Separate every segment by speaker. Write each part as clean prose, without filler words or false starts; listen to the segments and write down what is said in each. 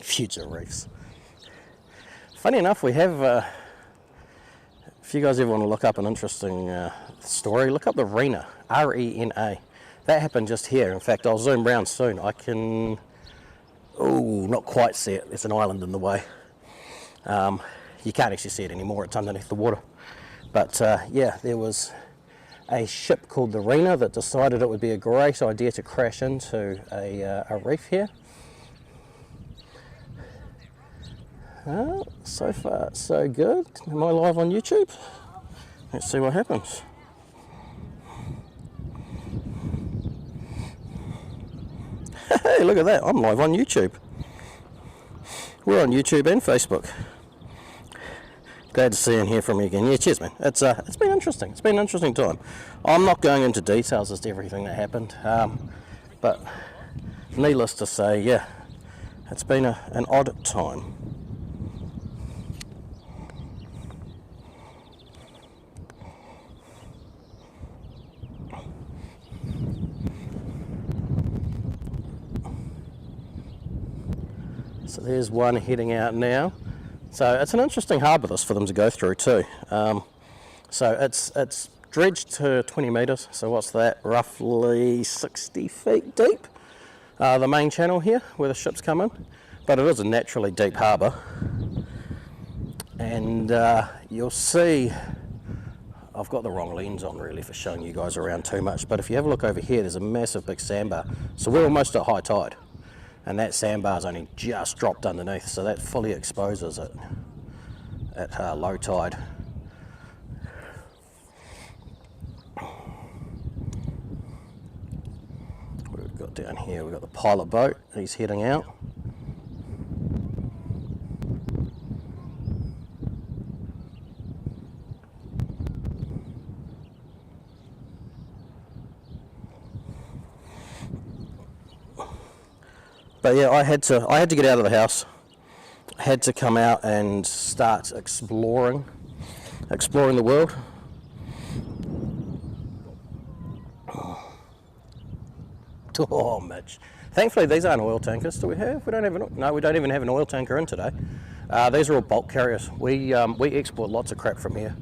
Speaker 1: future reefs. Funny enough, we have, if you guys ever want to look up an interesting story, look up the Rena, R-E-N-A. That happened just here. In fact, I'll zoom round soon. I can, oh, not quite see it. There's an island in the way. You can't actually see it anymore. It's underneath the water. But yeah, there was a ship called the Rena that decided it would be a great idea to crash into a reef here. So far, so good. Am I live on YouTube? Let's see what happens. Hey, look at that. I'm live on YouTube. We're on YouTube and Facebook. Glad to see and hear from you again. Yeah, cheers, man. It's been interesting. It's been an interesting time. I'm not going into details as to everything that happened, but needless to say, yeah, it's been an odd time. So there's one heading out now. So it's an interesting harbour this for them to go through too. So it's dredged to 20 metres, so what's that, roughly 60 feet deep, the main channel here where the ships come in, but it is a naturally deep harbour. And you'll see, I've got the wrong lens on really for showing you guys around too much, but if you have a look over here, there's a massive big sandbar. So we're almost at high tide, and that sandbar's only just dropped underneath, so that fully exposes it at low tide. What have we got down here? We've got the pilot boat, he's heading out. But yeah, I had to get out of the house. I had to come out and start exploring the world. Oh, Mitch. Thankfully, these aren't oil tankers. Do we have? We don't have no, we don't even have an oil tanker in today. These are all bulk carriers. We export lots of crap from here.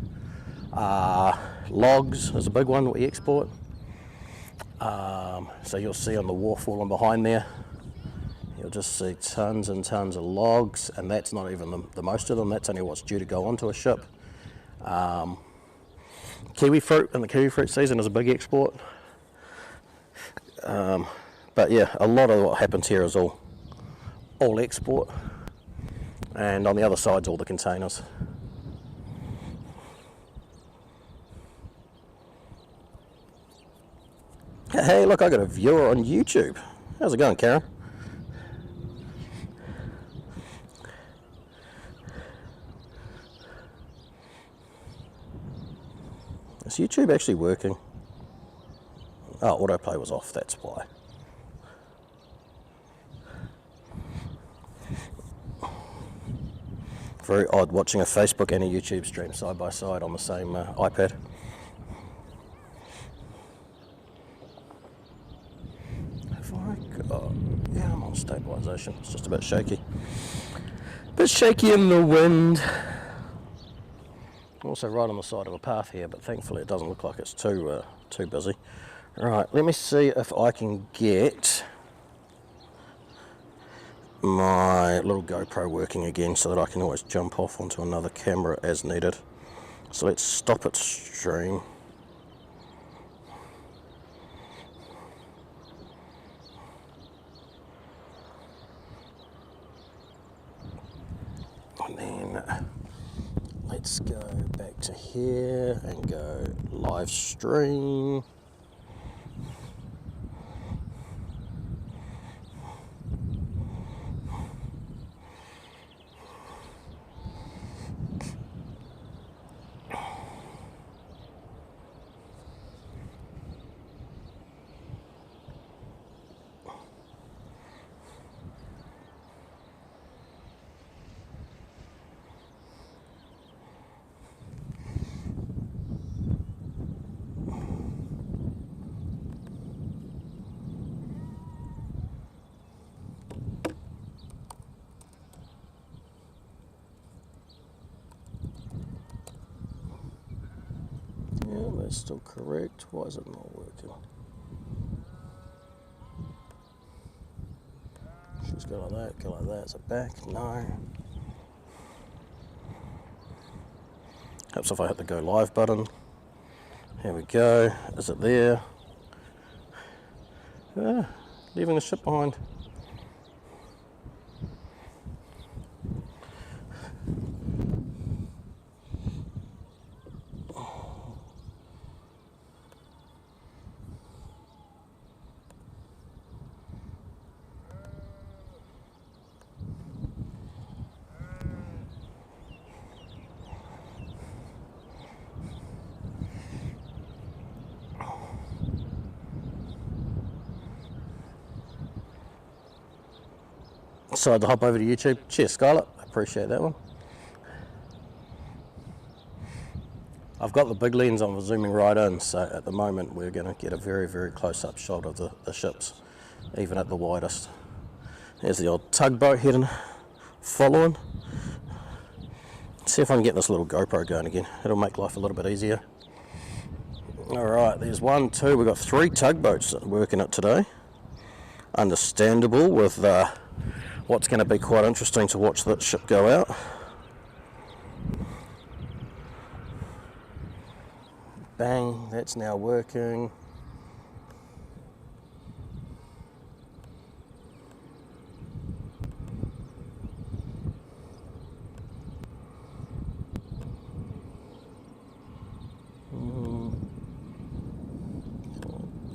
Speaker 1: Logs is a big one that we export. So you'll see on the wharf all behind there. You'll just see tons and tons of logs, and that's not even the most of them. That's only what's due to go onto a ship. Kiwi fruit in the kiwi fruit season is a big export. But yeah, a lot of what happens here is all export, and on the other side's all the containers. Hey, look, I got a viewer on YouTube. How's it going, Karen? Is YouTube actually working? Oh, autoplay was off, that's why. Very odd watching a Facebook and a YouTube stream side by side on the same iPad. Have I got... Yeah, I'm on stabilisation. It's just a bit shaky. A bit shaky in the wind. Also right on the side of a path here, but thankfully it doesn't look like it's too busy. Right, let me see if I can get my little GoPro working again so that I can always jump off onto another camera as needed. So let's stop its stream. And then let's go back to here and go live stream. that's still correct. Why is it not working? Just go like that, go like that. Is it back? No. Perhaps if I hit the go live button. Here we go. Is it there? Leaving the ship behind. Decided to hop over to YouTube. Cheers, Scarlett. I appreciate that one. I've got the big lens on, zooming right in, so at the moment we're going to get a very, very close-up shot of the ships, even at the widest. There's the old tugboat heading, following. Let's see if I can get this little GoPro going again. It'll make life a little bit easier. Alright, there's 1, 2, we've got 3 tugboats working it today. Understandable with what's going to be quite interesting to watch that ship go out. Bang, that's now working.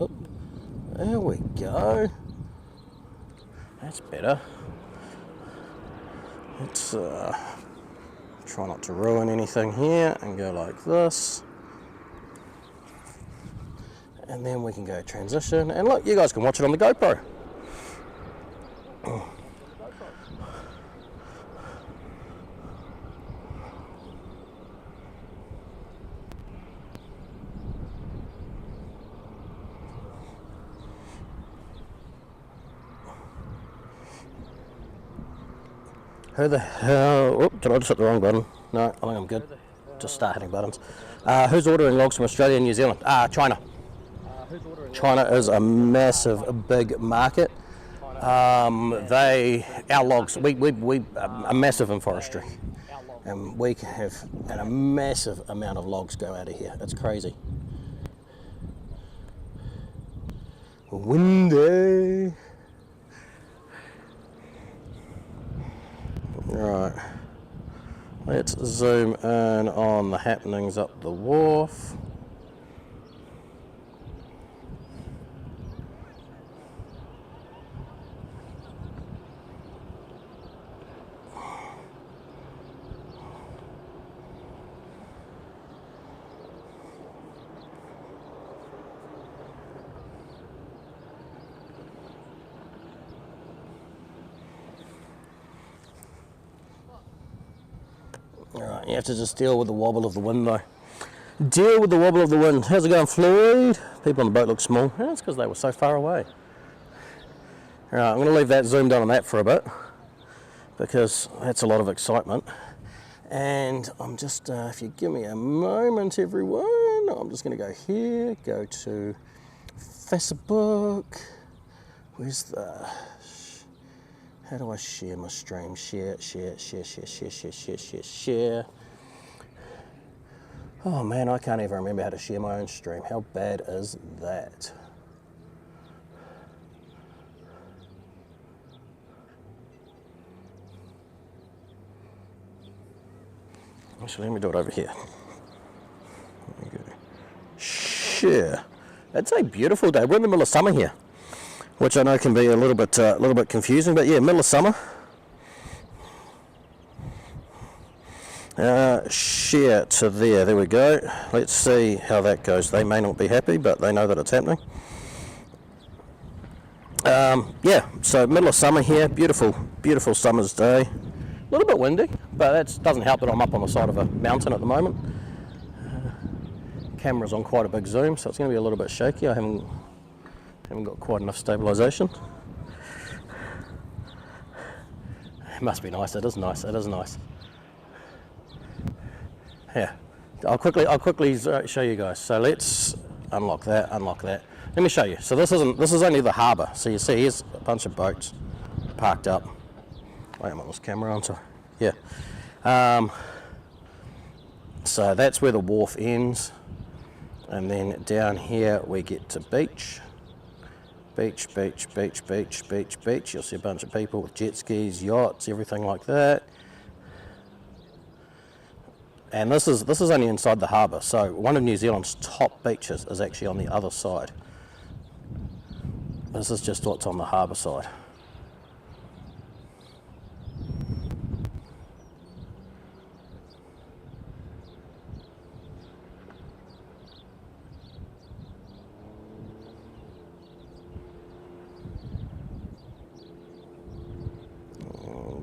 Speaker 1: Oh, there we go. That's better. Let's try not to ruin anything here and go like this. And then we can go transition. And look, you guys can watch it on the GoPro. Who the hell? Oh, did I just hit the wrong button? No, I think I'm good. Just start hitting buttons. Who's ordering logs from Australia and New Zealand? China. China is a massive, big market. Our logs, we are massive in forestry. And we have a massive amount of logs go out of here. It's crazy. Windy. Right, let's zoom in on the happenings up the wharf. Alright, you have to just deal with the wobble of the wind though. Deal with the wobble of the wind. How's it going, Floyd? People on the boat look small. That's because they were so far away. Alright, I'm going to leave that zoomed in on that for a bit, because that's a lot of excitement. And I'm just, if you give me a moment everyone, I'm just going to go here, go to Facebook. Where's the... How do I share my stream? Share. Oh man, I can't even remember how to share my own stream. How bad is that? Actually, let me do it over here. There we go. Share. It's a beautiful day. We're in the middle of summer here, which I know can be a little bit confusing, but yeah, middle of summer. Share to there we go. Let's see how that goes. They may not be happy, but they know that it's happening. Yeah, so middle of summer here, beautiful summer's day. A little bit windy, but that doesn't help that I'm up on the side of a mountain at the moment. Camera's on quite a big zoom, so it's going to be a little bit shaky. I haven't got quite enough stabilisation. It must be nice. It is nice. Yeah, I'll quickly show you guys. So let's unlock that. Let me show you. So this is only the harbour. So you see, here's a bunch of boats parked up. Wait, I'm on this camera on, so yeah. So that's where the wharf ends, and then down here we get to beach. Beach. You'll see a bunch of people with jet skis, yachts, everything like that. And this is only inside the harbour. So one of New Zealand's top beaches is actually on the other side. This is just what's on the harbour side.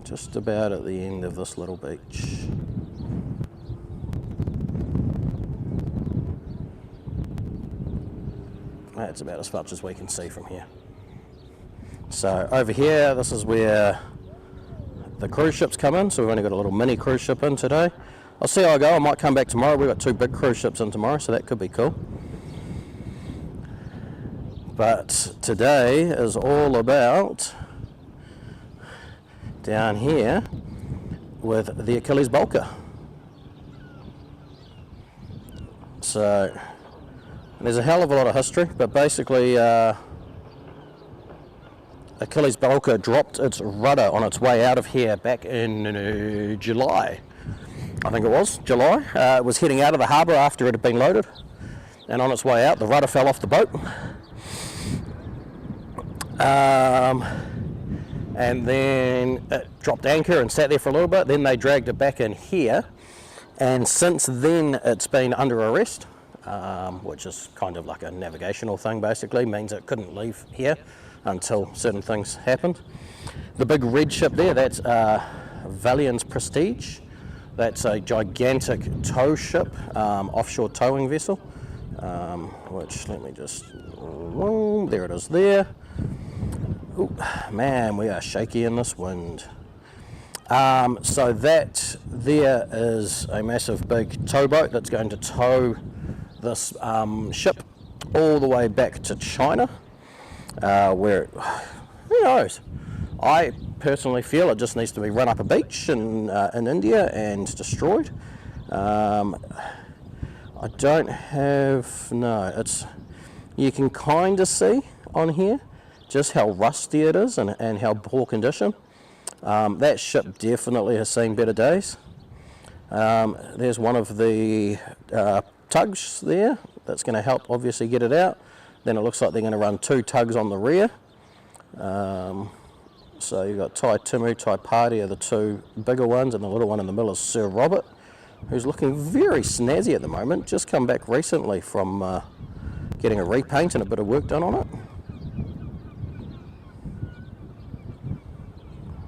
Speaker 1: Just about at the end of this little beach. That's about as much as we can see from here. So over here, this is where the cruise ships come in. So we've only got a little mini cruise ship in today. I'll see how I go. I might come back tomorrow. We've got 2 big cruise ships in tomorrow, so that could be cool. But today is all about down here with the Achilles bulker. So there's a hell of a lot of history, but basically Achilles bulker dropped its rudder on its way out of here back in July. I think it was July. It was heading out of the harbour after it had been loaded, and on its way out the rudder fell off the boat. And then it dropped anchor and sat there for a little bit. Then they dragged it back in here, and since then it's been under arrest, which is kind of like a navigational thing. Basically means it couldn't leave here until certain things happened. The big red ship there, that's Valiant's Prestige. That's a gigantic tow ship, offshore towing vessel, which, let me just, there it is there. Ooh, man, we are shaky in this wind. So that there is a massive big towboat that's going to tow this ship all the way back to China, where, who knows? I personally feel it just needs to be run up a beach in India and destroyed. I don't have, no, it's, you can kind of see on here just how rusty it is and how poor condition. That ship definitely has seen better days. There's one of the tugs there that's going to help obviously get it out. Then it looks like they're going to run 2 tugs on the rear. So you've got Tai Timu, Tai Party are the 2 bigger ones, and the little one in the middle is Sir Robert, who's looking very snazzy at the moment. Just come back recently from getting a repaint and a bit of work done on it.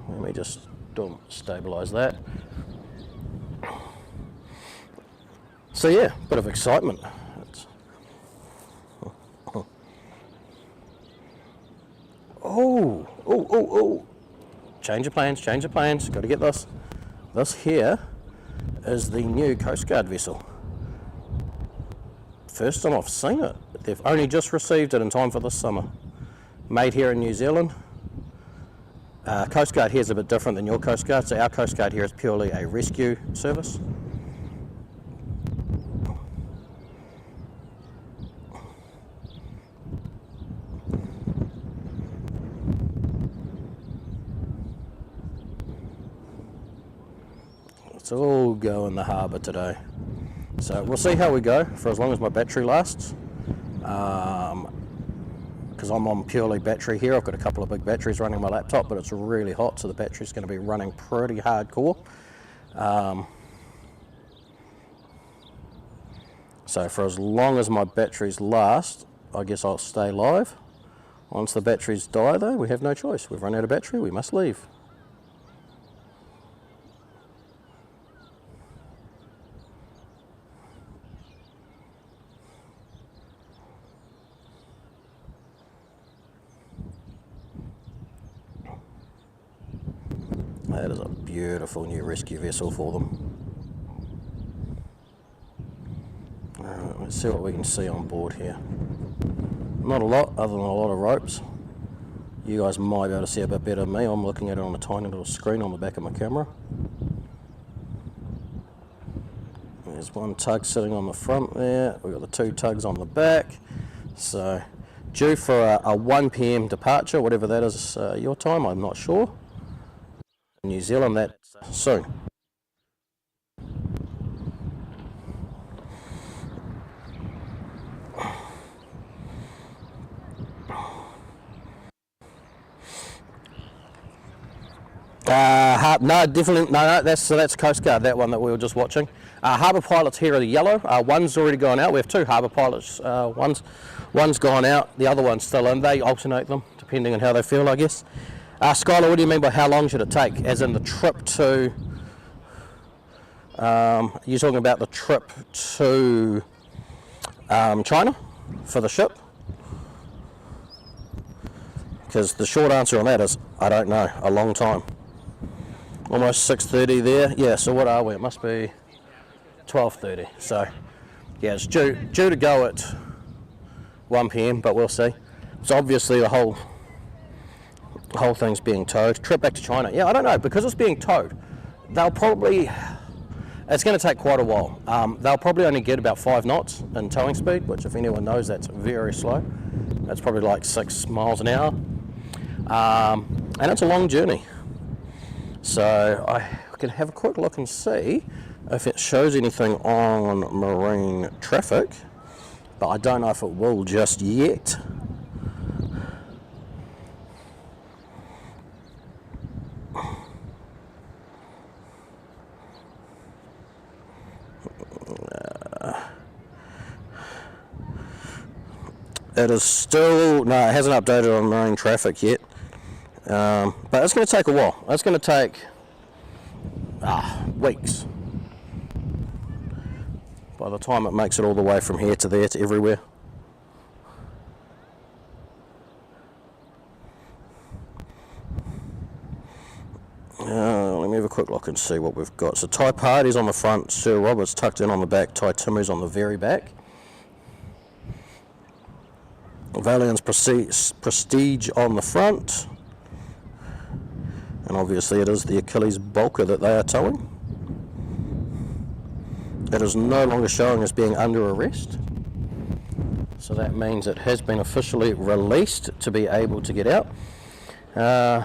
Speaker 1: Let me just stabilise that. So yeah, bit of excitement. Oh. Change of plans. Got to get this. This here is the new Coast Guard vessel. First time I've seen it. They've only just received it in time for this summer. Made here in New Zealand. Coast Guard here is a bit different than your Coast Guard. So our Coast Guard here is purely a rescue service. It's all go in the harbour today. So we'll see how we go for as long as my battery lasts. Because I'm on purely battery here. I've got a couple of big batteries running my laptop, but it's really hot, so the battery's going to be running pretty hardcore. So for as long as my batteries last, I guess I'll stay live. Once the batteries die though, we have no choice. We've run out of battery, we must leave. That is a beautiful new rescue vessel for them. Let's see what we can see on board here. Not a lot, other than a lot of ropes. You guys might be able to see a bit better than me. I'm looking at it on a tiny little screen on the back of my camera. There's one tug sitting on the front there. We've got the two tugs on the back. So due for a 1 p.m. departure, whatever that is your time, I'm not sure. New Zealand, that's soon. No, definitely, no, that's Coast Guard, that one that we were just watching. Harbour pilots here are the yellow. One's already gone out. We have two harbour pilots. One's gone out, the other one's still in. They alternate them, depending on how they feel, I guess. Skylar, what do you mean by how long should it take? As in the trip to... you're talking about the trip to China for the ship? Because the short answer on that is, I don't know, a long time. Almost 6:30 there. Yeah, so what are we? It must be 12:30. So, yeah, it's due to go at 1 p.m, but we'll see. So obviously the whole thing's being towed. Trip back to China. Yeah, I don't know, because it's being towed. They'll probably... It's going to take quite a while. They'll probably only get about 5 knots in towing speed, which if anyone knows, that's very slow. That's probably like 6 miles an hour. And it's a long journey. So I can have a quick look and see if it shows anything on marine traffic, but I don't know if it will just yet. It is still, no, it hasn't updated on marine traffic yet. But it's going to take a while. It's going to take weeks by the time it makes it all the way from here to there to everywhere. Let me have a quick look and see what we've got. So Thai Party's on the front, Sir Robert's tucked in on the back, Thai Timu's on the very back. Valiant's Prestige on the front. And obviously it is the Achilles Bulker that they are towing. It is no longer showing as being under arrest. So that means it has been officially released to be able to get out. Hey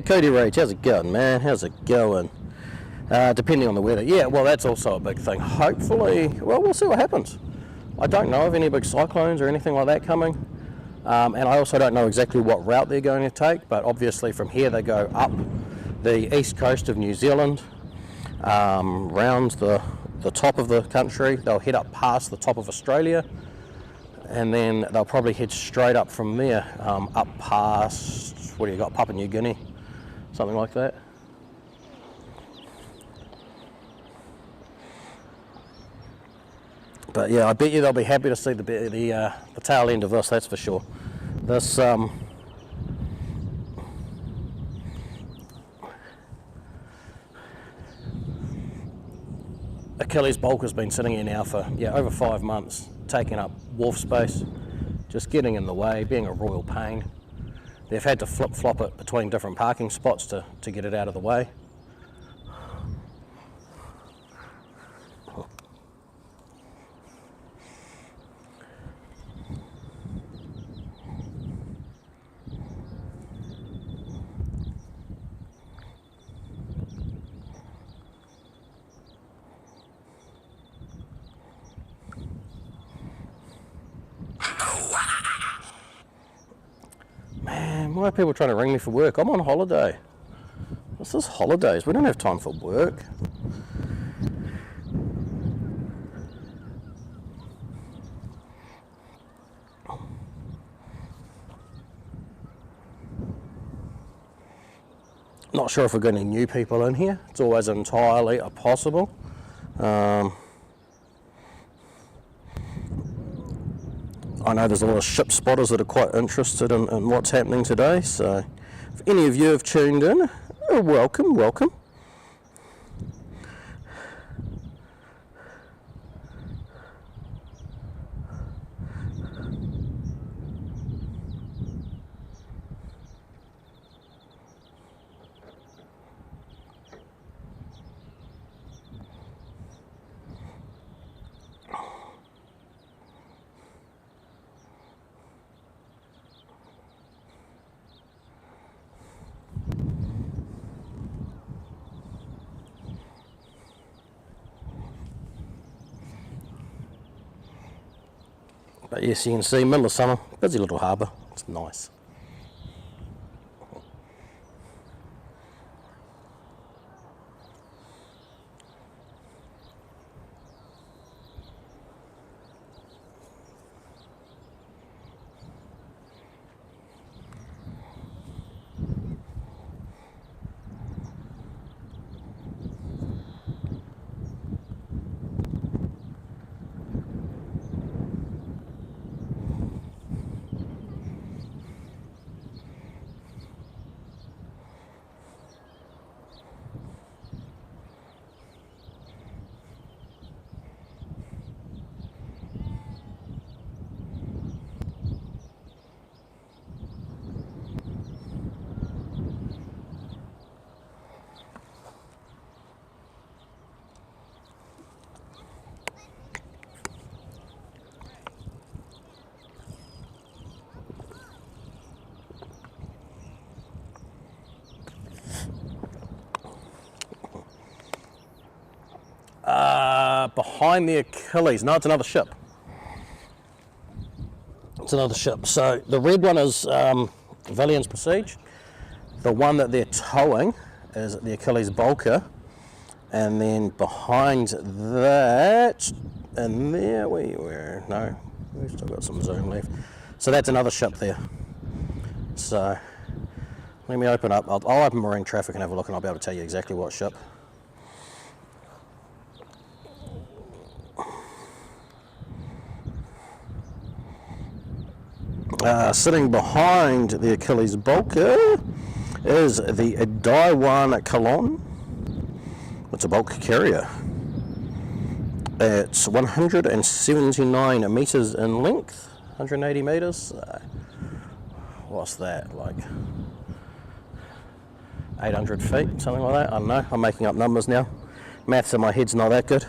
Speaker 1: Cody Rage, how's it going, man? How's it going? Depending on the weather. Yeah, well, that's also a big thing. Hopefully, well, we'll see what happens. I don't know of any big cyclones or anything like that coming. And I also don't know exactly what route they're going to take, but obviously from here they go up the east coast of New Zealand, round the top of the country. They'll head up past the top of Australia, and then they'll probably head straight up from there, up past, what do you got, Papua New Guinea, something like that. But yeah, I bet you they'll be happy to see the tail end of this, that's for sure. This Achilles bulk has been sitting here now for over 5 months, taking up wharf space, just getting in the way, being a royal pain. They've had to flip-flop it between different parking spots to get it out of the way. Man, why are people trying to ring me for work? I'm on holiday. What's this holidays? We don't have time for work. Not sure if we're getting new people in here. It's always entirely possible. I know there's a lot of ship spotters that are quite interested in what's happening today, so if any of you have tuned in, welcome. But yes, you can see, middle of summer, busy little harbour. It's nice. Behind the Achilles. No, it's another ship. It's another ship. So the red one is Valiant's Prestige. The one that they're towing is the Achilles Bulker. And then behind that, and there we've still got some zoom left. So that's another ship there. So let me open up. I'll open marine traffic and have a look, and I'll be able to tell you exactly what ship. Sitting behind the Achilles Bulker is the Daiwan Colon. It's a bulk carrier. It's 179 metres in length, 180 metres. What's that, like 800 feet, something like that? I don't know, I'm making up numbers now. Maths in my head's not that good.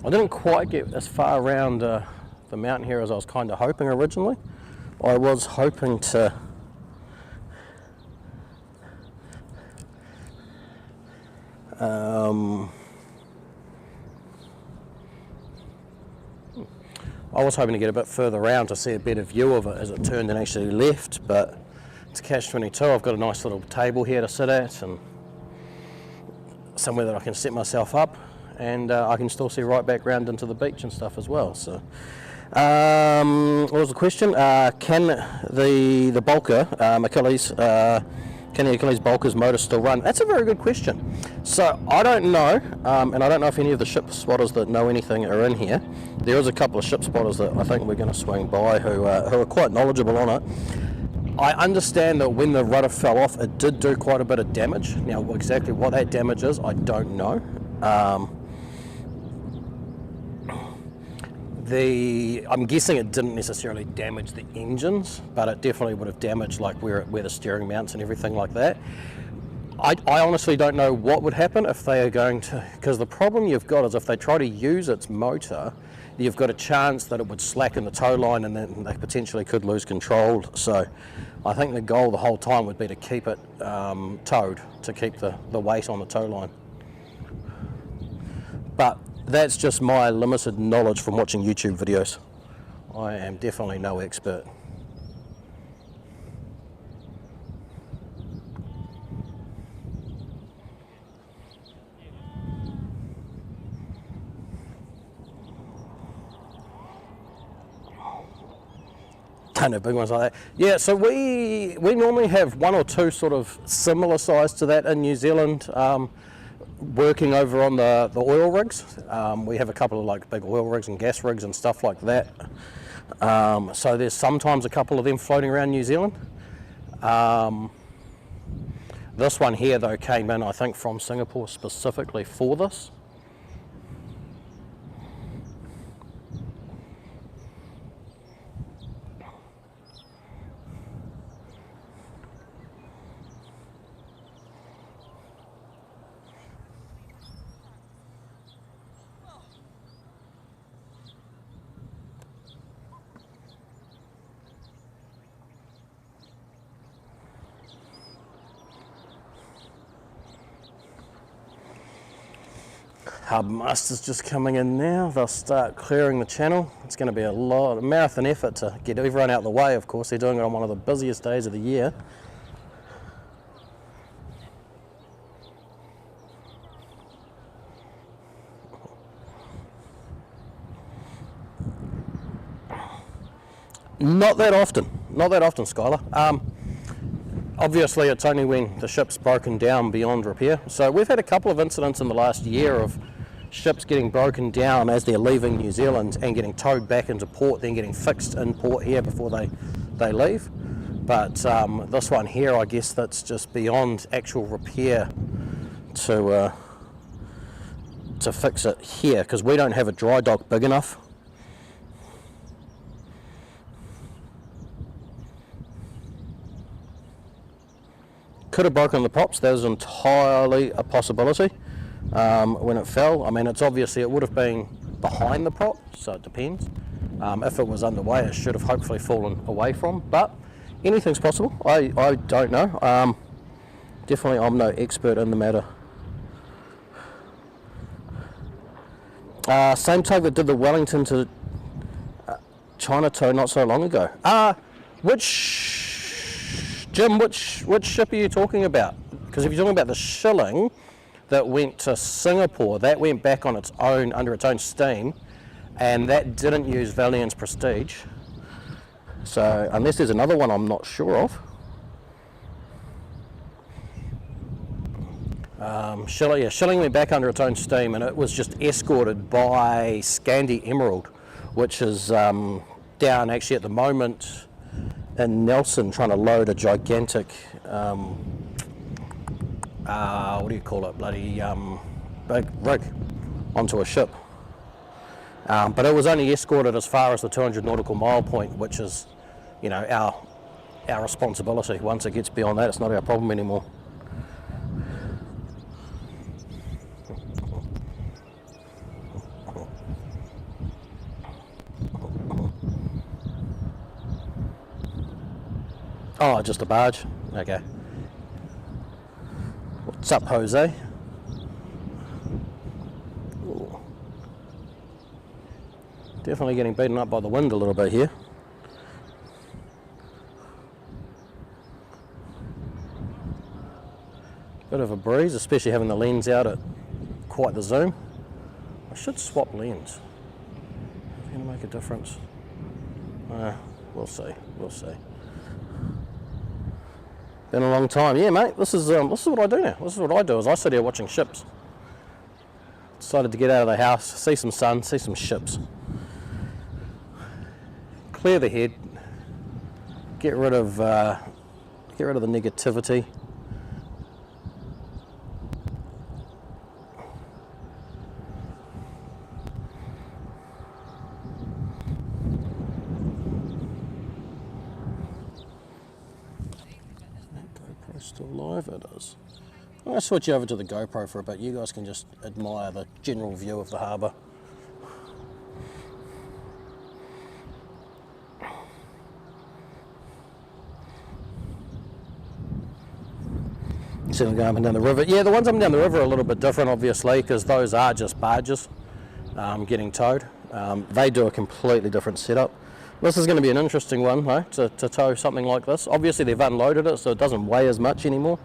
Speaker 1: I didn't quite get as far around the mountain here as I was kind of hoping originally. I was hoping to get a bit further around to see a better view of it as it turned and actually left, but it's catch-22. I've got a nice little table here to sit at and somewhere that I can set myself up, and I can still see right back round into the beach and stuff as well. So what was the question? Can the Bulker Achilles can the Achilles Bulker's motor still run? That's a very good question. So I don't know, and I don't know if any of the ship spotters that know anything are in here. There is a couple of ship spotters that I think we're going to swing by who are quite knowledgeable on it. I understand that when the rudder fell off, it did do quite a bit of damage. Now, exactly what that damage is, I don't know. I'm guessing it didn't necessarily damage the engines, but it definitely would have damaged like where the steering mounts and everything like that. I honestly don't know what would happen if they are going to, because the problem you've got is if they try to use its motor, you've got a chance that it would slacken the tow line and then they potentially could lose control. So I think the goal the whole time would be to keep it towed, to keep the weight on the tow line. But that's just my limited knowledge from watching YouTube videos. I am definitely no expert. Don't know big ones like that. Yeah, so we normally have one or two sort of similar size to that in New Zealand. Working over on the oil rigs. We have a couple of like big oil rigs and gas rigs and stuff like that. So there's sometimes a couple of them floating around New Zealand. This one here though came in, I think, from Singapore specifically for this. Harbour Master's just coming in now. They'll start clearing the channel. It's going to be a marathon effort to get everyone out of the way, of course. They're doing it on one of the busiest days of the year. Not that often, Skylar. Obviously, it's only when the ship's broken down beyond repair. So we've had a couple of incidents in the last year of ships getting broken down as they're leaving New Zealand and getting towed back into port, then getting fixed in port here before they leave. But this one here, I guess that's just beyond actual repair to fix it here, because we don't have a dry dock big enough. Could have broken the props. That is entirely a possibility. When it fell, I mean, it would have been behind the prop, so it depends. If it was underway, it should have hopefully fallen away from, but anything's possible. I don't know. Definitely I'm no expert in the matter. Same tug that did the Wellington to Chinatown not so long ago. Jim, which ship are you talking about? Because if you're talking about the Shilling that went to Singapore, that went back on its own, under its own steam, and that didn't use Valiant's Prestige. So, unless there's another one I'm not sure of. Shilling went back under its own steam, and it was just escorted by Scandi Emerald, which is down actually at the moment in Nelson, trying to load a gigantic, what do you call it, big rig onto a ship. But it was only escorted as far as the 200 nautical mile point, which is, our responsibility. Once it gets beyond that, it's not our problem anymore. Oh, just a barge? Okay. What's up, Jose? Ooh. Definitely getting beaten up by the wind a little bit here. Bit of a breeze, especially having the lens out at quite the zoom. I should swap lens. Is it going to make a difference? We'll see. Been a long time. Yeah, mate, this is what I do now. This is what I do, is I sit here watching ships. Decided to get out of the house, see some sun, see some ships. Clear the head. Get rid of the negativity. Still live, it is. I'm going to switch over to the GoPro for a bit. You guys can just admire the general view of the harbour. See them going up and down the river. Yeah, the ones up and down the river are a little bit different, obviously, because those are just barges getting towed. They do a completely different setup. This is going to be an interesting one, though, to tow something like this. Obviously, they've unloaded it, so it doesn't weigh as much anymore.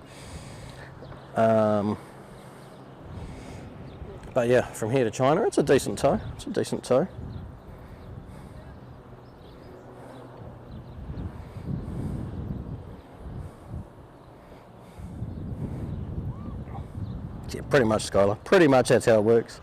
Speaker 1: But yeah, from here to China, it's a decent tow. Yeah, pretty much, Skylar. Pretty much that's how it works.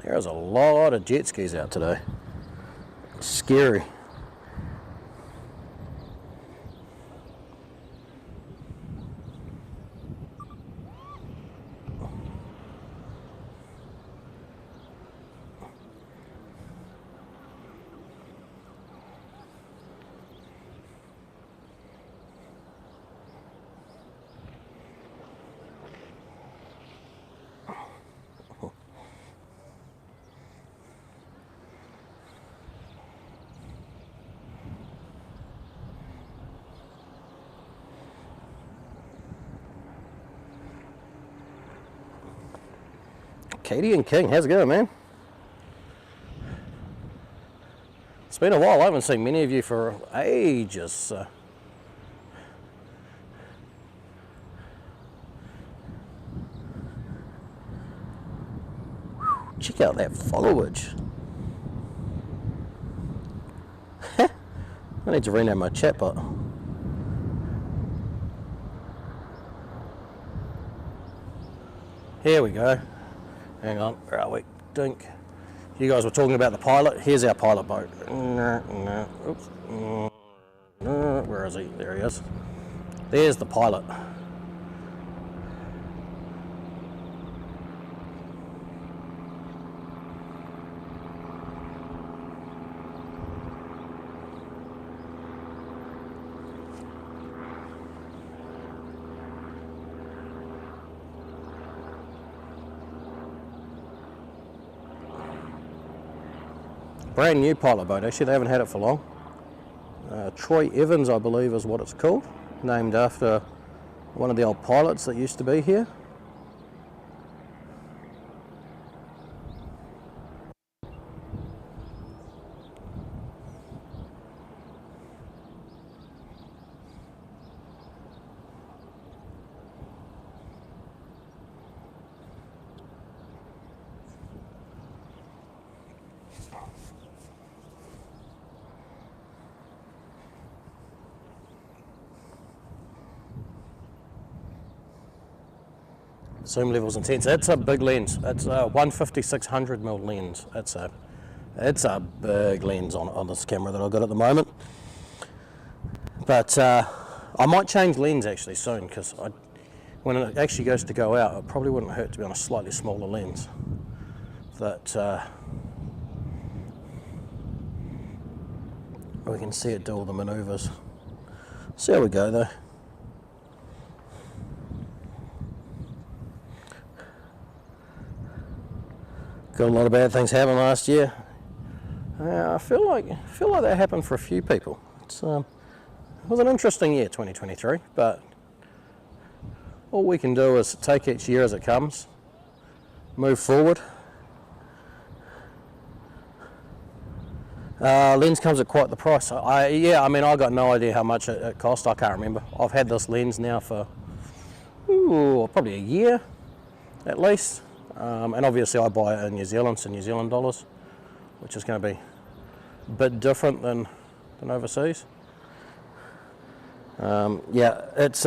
Speaker 1: There's a lot of jet skis out today. Scary. Katie and King, how's it going, man? It's been a while. I haven't seen many of you for ages. So. Check out that foliage. I need to rename my chatbot. Here we go. Hang on, where are we? Dink. You guys were talking about the pilot. Here's our pilot boat. Oops. Where is he? There he is. There's the pilot. Brand new pilot boat, actually. They haven't had it for long. Troy Evans, I believe, is what it's called. Named after one of the old pilots that used to be here. Zoom level's intense. It's a big lens. It's a 150-600mm lens. It's a big lens on this camera that I've got at the moment. But I might change lens actually soon, because when it actually goes to go out, it probably wouldn't hurt to be on a slightly smaller lens. That we can see it do all the manoeuvres. So there we go though. Got a lot of bad things happen last year. I feel like that happened for a few people. It was an interesting year, 2023, but all we can do is take each year as it comes, move forward. Lens comes at quite the price. I mean, I got no idea how much it cost. I can't remember. I've had this lens now for probably a year at least. And obviously I buy it in New Zealand, so New Zealand dollars, which is going to be a bit different than overseas. It's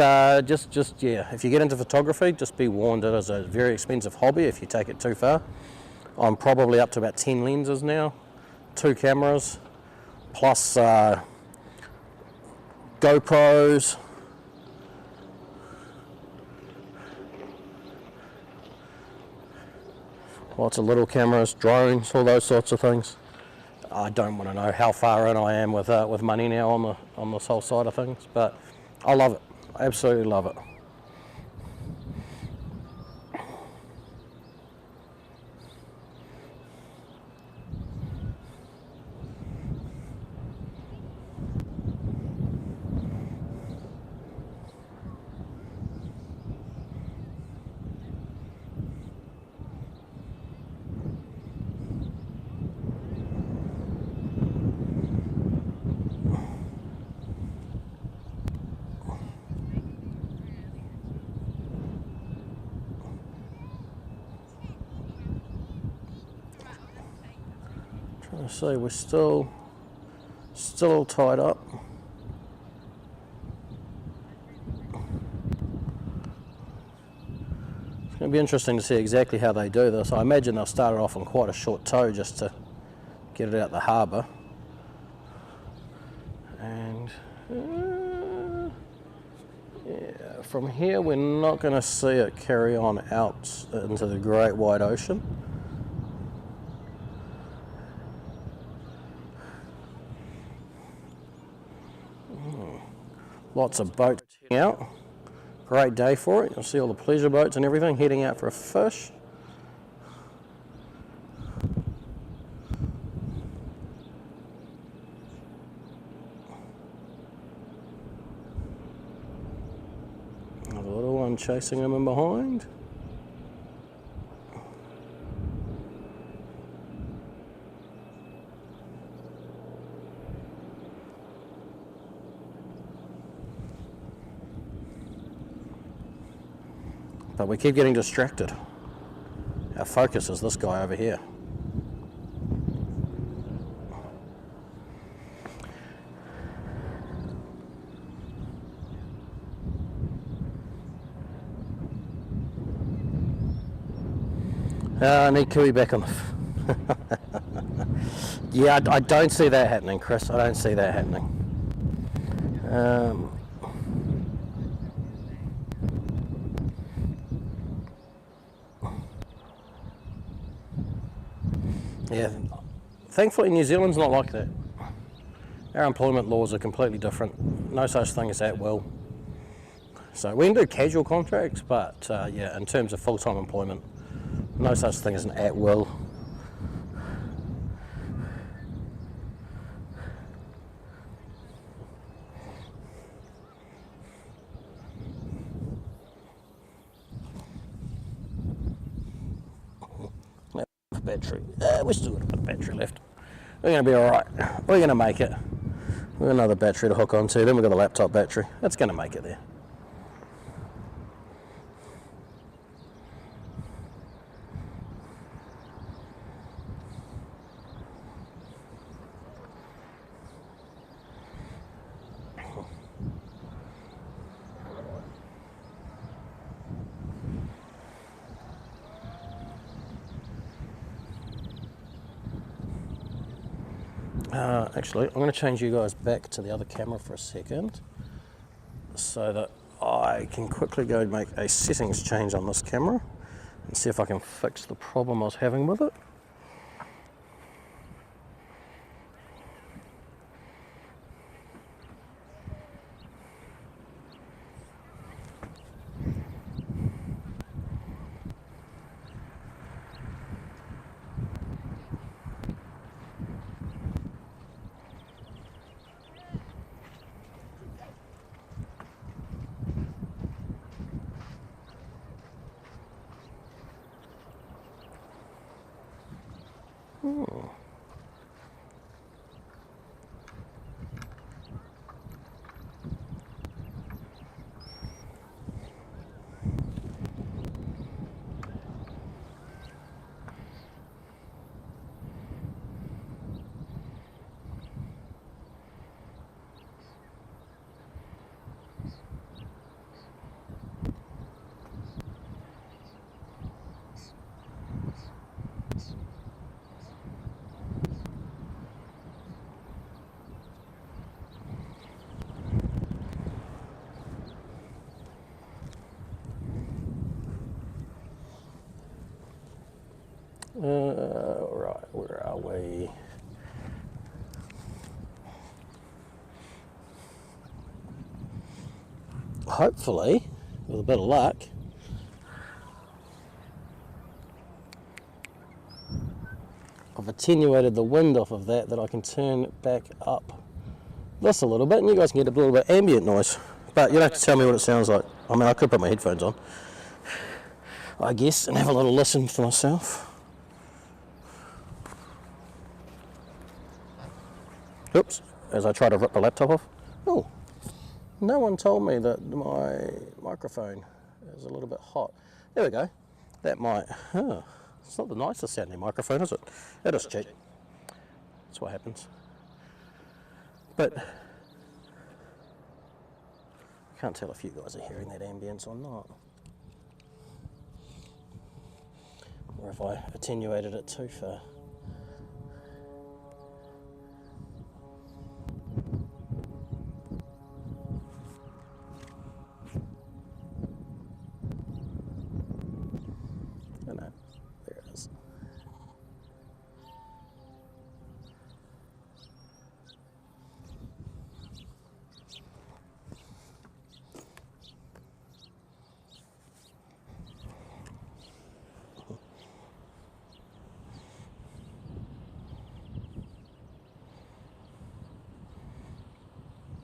Speaker 1: just if you get into photography, just be warned, it is a very expensive hobby if you take it too far. I'm probably up to about 10 lenses now, 2 cameras, plus GoPros, lots of little cameras, drones, all those sorts of things. I don't want to know how far in I am with money now on this whole side of things, but I love it. I absolutely love it. Trying to see, we're still all tied up. It's going to be interesting to see exactly how they do this. I imagine they'll start it off on quite a short tow just to get it out the harbour. And from here we're not going to see it carry on out into the great wide ocean. Lots of boats heading out. Great day for it. You'll see all the pleasure boats and everything heading out for a fish. Another little one chasing them in behind. But we keep getting distracted. Our focus is this guy over here. I need Kui back on the... Yeah, I don't see that happening, Chris. I don't see that happening. Yeah, thankfully New Zealand's not like that. Our employment laws are completely different. No such thing as at will. So we can do casual contracts, but yeah, in terms of full-time employment, no such thing as an at will. Battery. We still got a bit of battery left. We're going to be alright. We're going to make it. We've got another battery to hook onto, then we've got a laptop battery. That's going to make it there. Actually, I'm going to change you guys back to the other camera for a second so that I can quickly go make a settings change on this camera and see if I can fix the problem I was having with it. Right, where are we? Hopefully, with a bit of luck, I've attenuated the wind off of that I can turn back up this a little bit, and you guys can get a little bit of ambient noise. But you don't have to tell me what it sounds like. I mean, I could put my headphones on, I guess, and have a little listen for myself. Oops, as I try to rip the laptop off. Oh, no one told me that my microphone is a little bit hot. There we go. That might, it's not the nicest sounding microphone, is it? It is cheap. That's what happens. But I can't tell if you guys are hearing that ambience or not. Or if I attenuated it too far.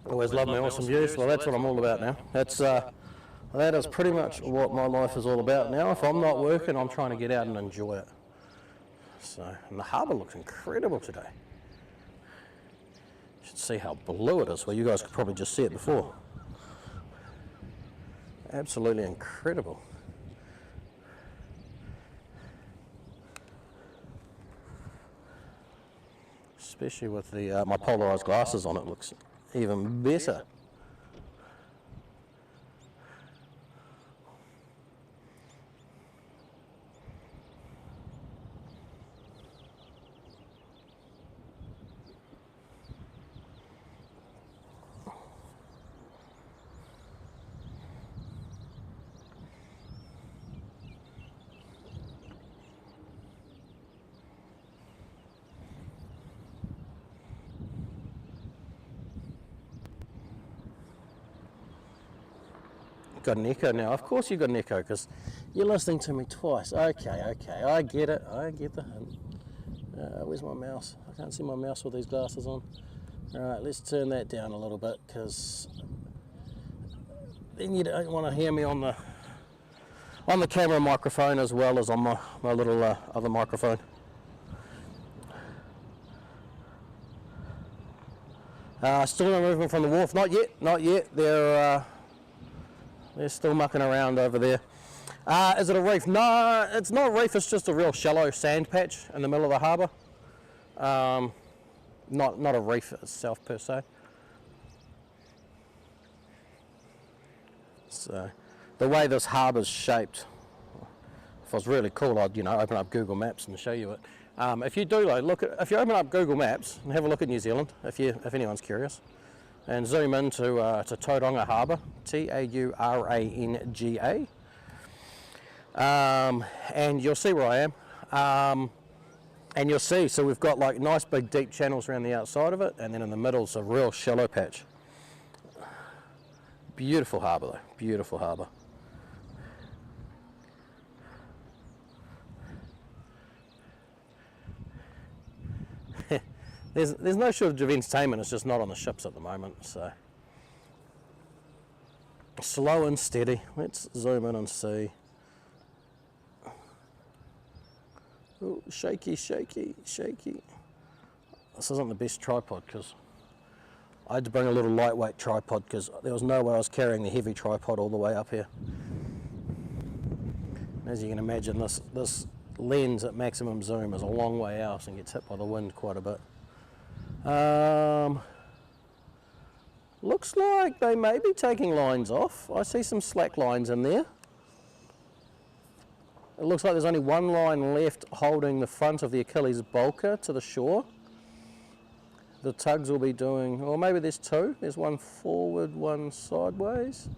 Speaker 1: Always love my awesome views. Well, that's what I'm all about now. That is pretty much what my life is all about now. If I'm not working, I'm trying to get out and enjoy it. So, and the harbour looks incredible today. You should see how blue it is. Well, you guys could probably just see it before. Absolutely incredible. especially with the my polarized glasses on, it looks even better. Got an echo now. Of course you got an echo because you're listening to me twice. Okay, I get it. I get the hint. Where's my mouse? I can't see my mouse with these glasses on. All right, let's turn that down a little bit because then you don't want to hear me on the camera microphone as well as on my little other microphone. Still no movement from the wharf. Not yet. They're still mucking around over there. Is it a reef? No, it's not a reef. It's just a real shallow sand patch in the middle of the harbour. Not a reef itself per se. So the way this harbour's shaped, if it was really cool, I'd open up Google Maps and show you it. If you do if you open up Google Maps and have a look at New Zealand, if anyone's curious, and zoom into to Tauranga Harbour, Tauranga, and you'll see where I am. And you'll see, so we've got like nice big deep channels around the outside of it, and then in the middle is a real shallow patch. Beautiful harbour though, beautiful harbour. There's no shortage of entertainment, it's just not on the ships at the moment, so. Slow and steady, let's zoom in and see. Ooh, shaky. This isn't the best tripod because I had to bring a little lightweight tripod because there was no way I was carrying the heavy tripod all the way up here. As you can imagine, this lens at maximum zoom is a long way out and gets hit by the wind quite a bit. Looks like they may be taking lines off. I see some slack lines in there. It looks like there's only one line left holding the front of the Achilles bulker to the shore. The tugs will be doing, or maybe there's two. There's one forward, one sideways.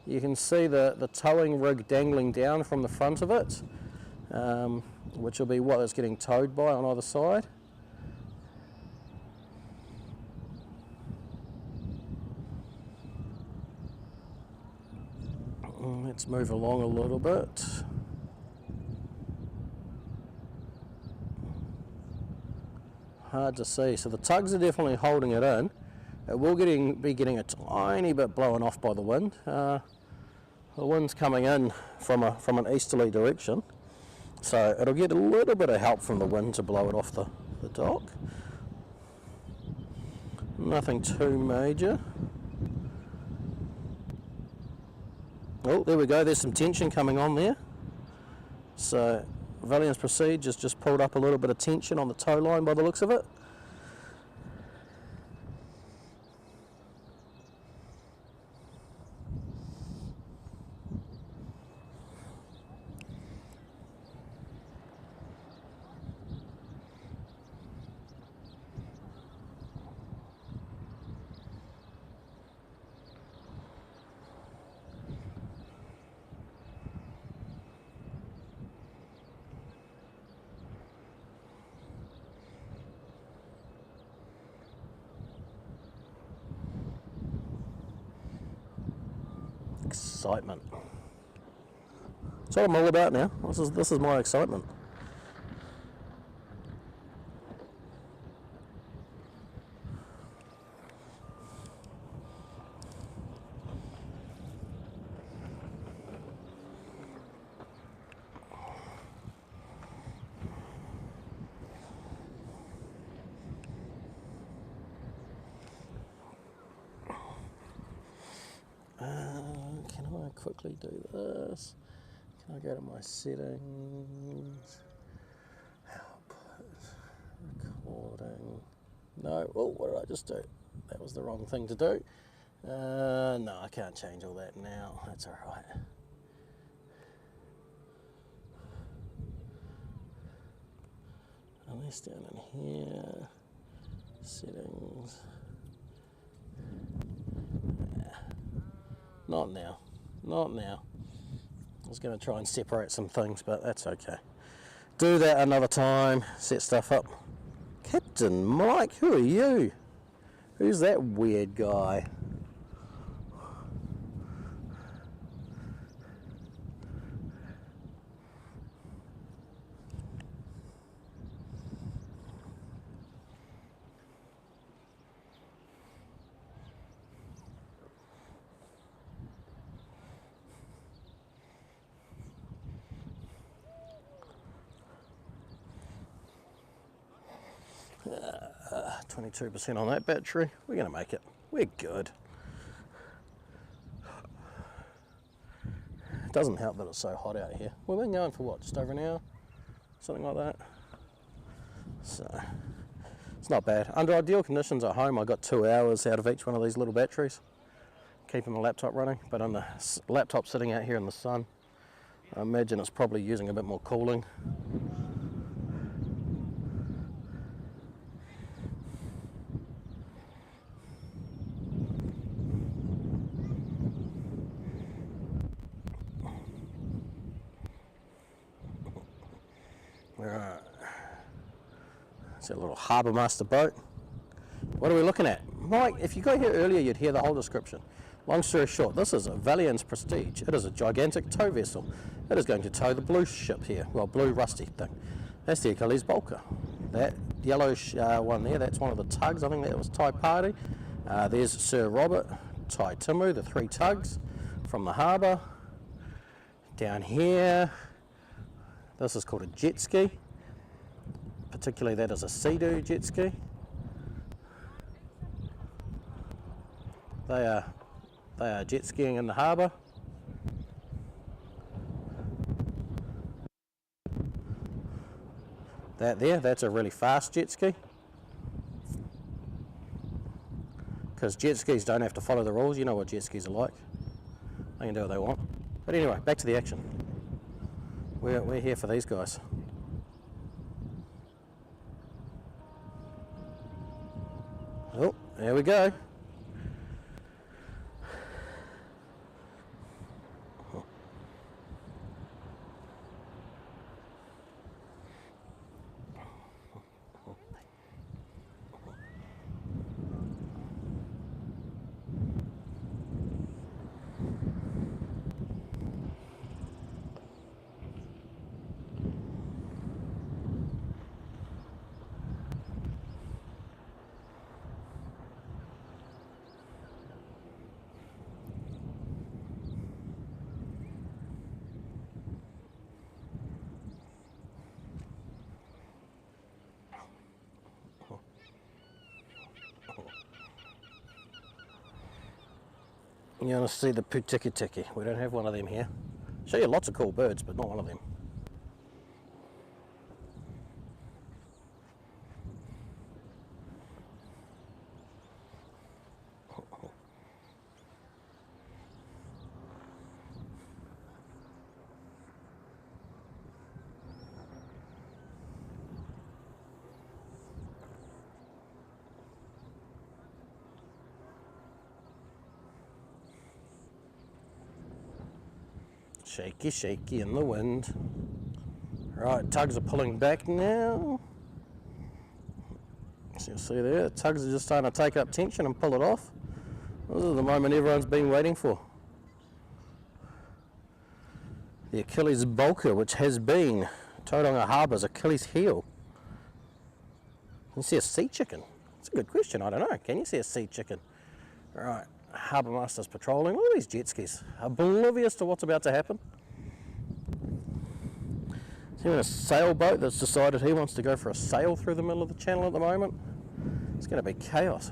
Speaker 1: You can see the towing rig dangling down from the front of it, which will be what it's getting towed by on either side. Let's move along a little bit. Hard to see. So the tugs are definitely holding it in. It will be getting a tiny bit blown off by the wind. The wind's coming in from an easterly direction, so it'll get a little bit of help from the wind to blow it off the dock. Nothing too major. Oh, there we go, there's some tension coming on there. So Valiant's Prestige has just pulled up a little bit of tension on the tow line by the looks of it. Excitement. That's what I'm all about now. This is my excitement. Can I quickly do this? Can I go to my settings? Output. No, oh, what did I just do? That was the wrong thing to do. No, I can't change all that now. That's all right. Unless down in here, settings. Not now, not now. I was going to try and separate some things, but that's okay. Do that another time, set stuff up. Captain Mike, who are you? Who's that weird guy? Uh, 22% on that battery. We're going to make it. We're good. It doesn't help that it's so hot out here. We've been going for what, just over an hour? Something like that. So, it's not bad. Under ideal conditions at home, I got 2 hours out of each one of these little batteries, keeping the laptop running. But on the laptop sitting out here in the sun, I imagine it's probably using a bit more cooling. Alright, it's a little harbour master boat. What are we looking at? Mike, if you got here earlier, you'd hear the whole description. Long story short, this is a Valiant's Prestige. It is a gigantic tow vessel. It is going to tow the blue ship here, well, blue rusty thing. That's the Achilles Bulker. That yellow one there, that's one of the tugs. I think that was Thai Party. There's Sir Robert, Thai Timu, the 3 tugs from the harbour. Down here, this is called a jet ski. Particularly that is a Sea-Doo jet ski. They are jet skiing in the harbour. That there, that's a really fast jet ski. Because jet skis don't have to follow the rules. You know what jet skis are like. They can do what they want. But anyway, back to the action. We're here for these guys. Oh, there we go. You want to see the Putikitiki? We don't have one of them here. Show you lots of cool birds, but not one of them. Shaky, shaky in the wind. Right, tugs are pulling back now. So you'll see there, the tugs are just starting to take up tension and pull it off. This is the moment everyone's been waiting for. The Achilles Bulker, which has been Tauranga Harbour's Achilles heel. Can you see a sea chicken? It's a good question, I don't know. Can you see a sea chicken? Right, Harbour Master's patrolling. Look at these jet skis, oblivious to what's about to happen. See a sailboat that's decided he wants to go for a sail through the middle of the channel at the moment. It's going to be chaos.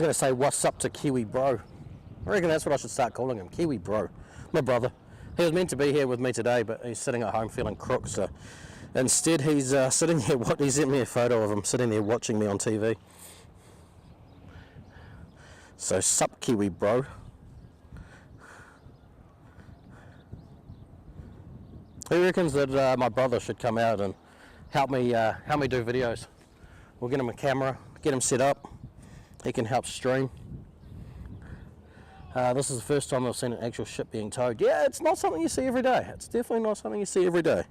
Speaker 1: was going to say, what's up to Kiwi Bro? I reckon that's what I should start calling him, Kiwi Bro. My brother. He was meant to be here with me today, but he's sitting at home feeling crook, so instead he's sitting there, he sent me a photo of him sitting there watching me on TV. So, sup Kiwi Bro. Who reckons that my brother should come out and help me do videos? We'll get him a camera, get him set up. He can help stream. This is the first time I've seen an actual ship being towed. Yeah, it's not something you see every day. It's definitely not something you see every day.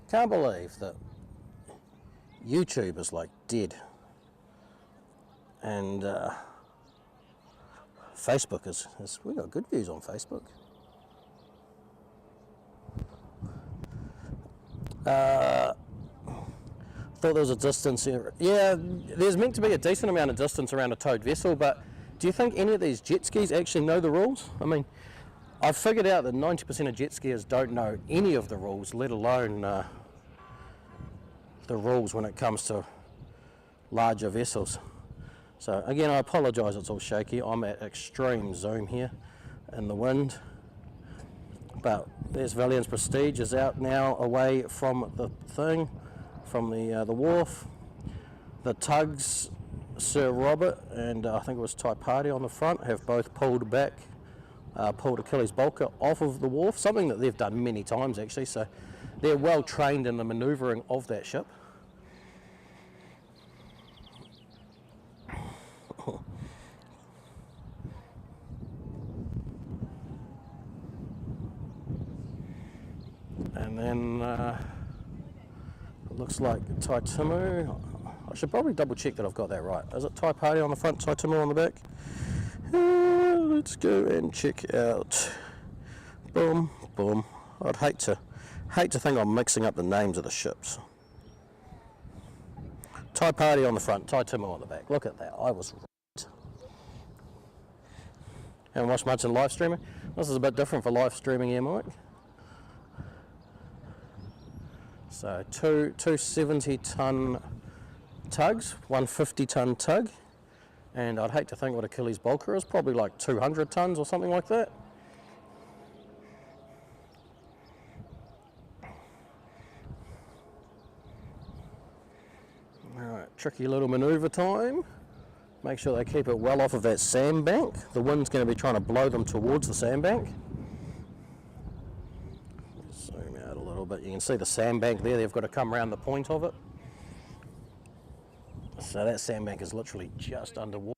Speaker 1: Can't believe that YouTube is like dead, and Facebook is we got good views on Facebook. Thought there was a distance here. Yeah, there's meant to be a decent amount of distance around a towed vessel, but do you think any of these jet skis actually know the rules? I mean, I've figured out that 90% of jet skiers don't know any of the rules, let alone the rules when it comes to larger vessels. So again, I apologise, it's all shaky. I'm at extreme zoom here in the wind. But there's Valiant's Prestige is out now away from the thing, from the wharf. The tugs, Sir Robert and I think it was Tai Party on the front, have both pulled back, pulled Achilles Bulker off of the wharf, something that they've done many times actually, so they're well trained in the manoeuvring of that ship. And then it looks like Tai Timu. I should probably double check that I've got that right. Is it Tai Party on the front, Tai Timu on the back? Let's go and check out. Boom, boom. I'd hate to think I'm mixing up the names of the ships. Tai Party on the front, Tai Timu on the back. Look at that, I was right. Haven't watched much in live streaming. This is a bit different for live streaming here, Mike. So two 70-ton tugs, 150-ton tug, and I'd hate to think what Achilles Bulker is, probably like 200 tons or something like that. Alright, tricky little manoeuvre time. Make sure they keep it well off of that sandbank. The wind's going to be trying to blow them towards the sandbank. Zoom out a little bit. You can see the sandbank there. They've got to come around the point of it. So that sandbank is literally just underwater.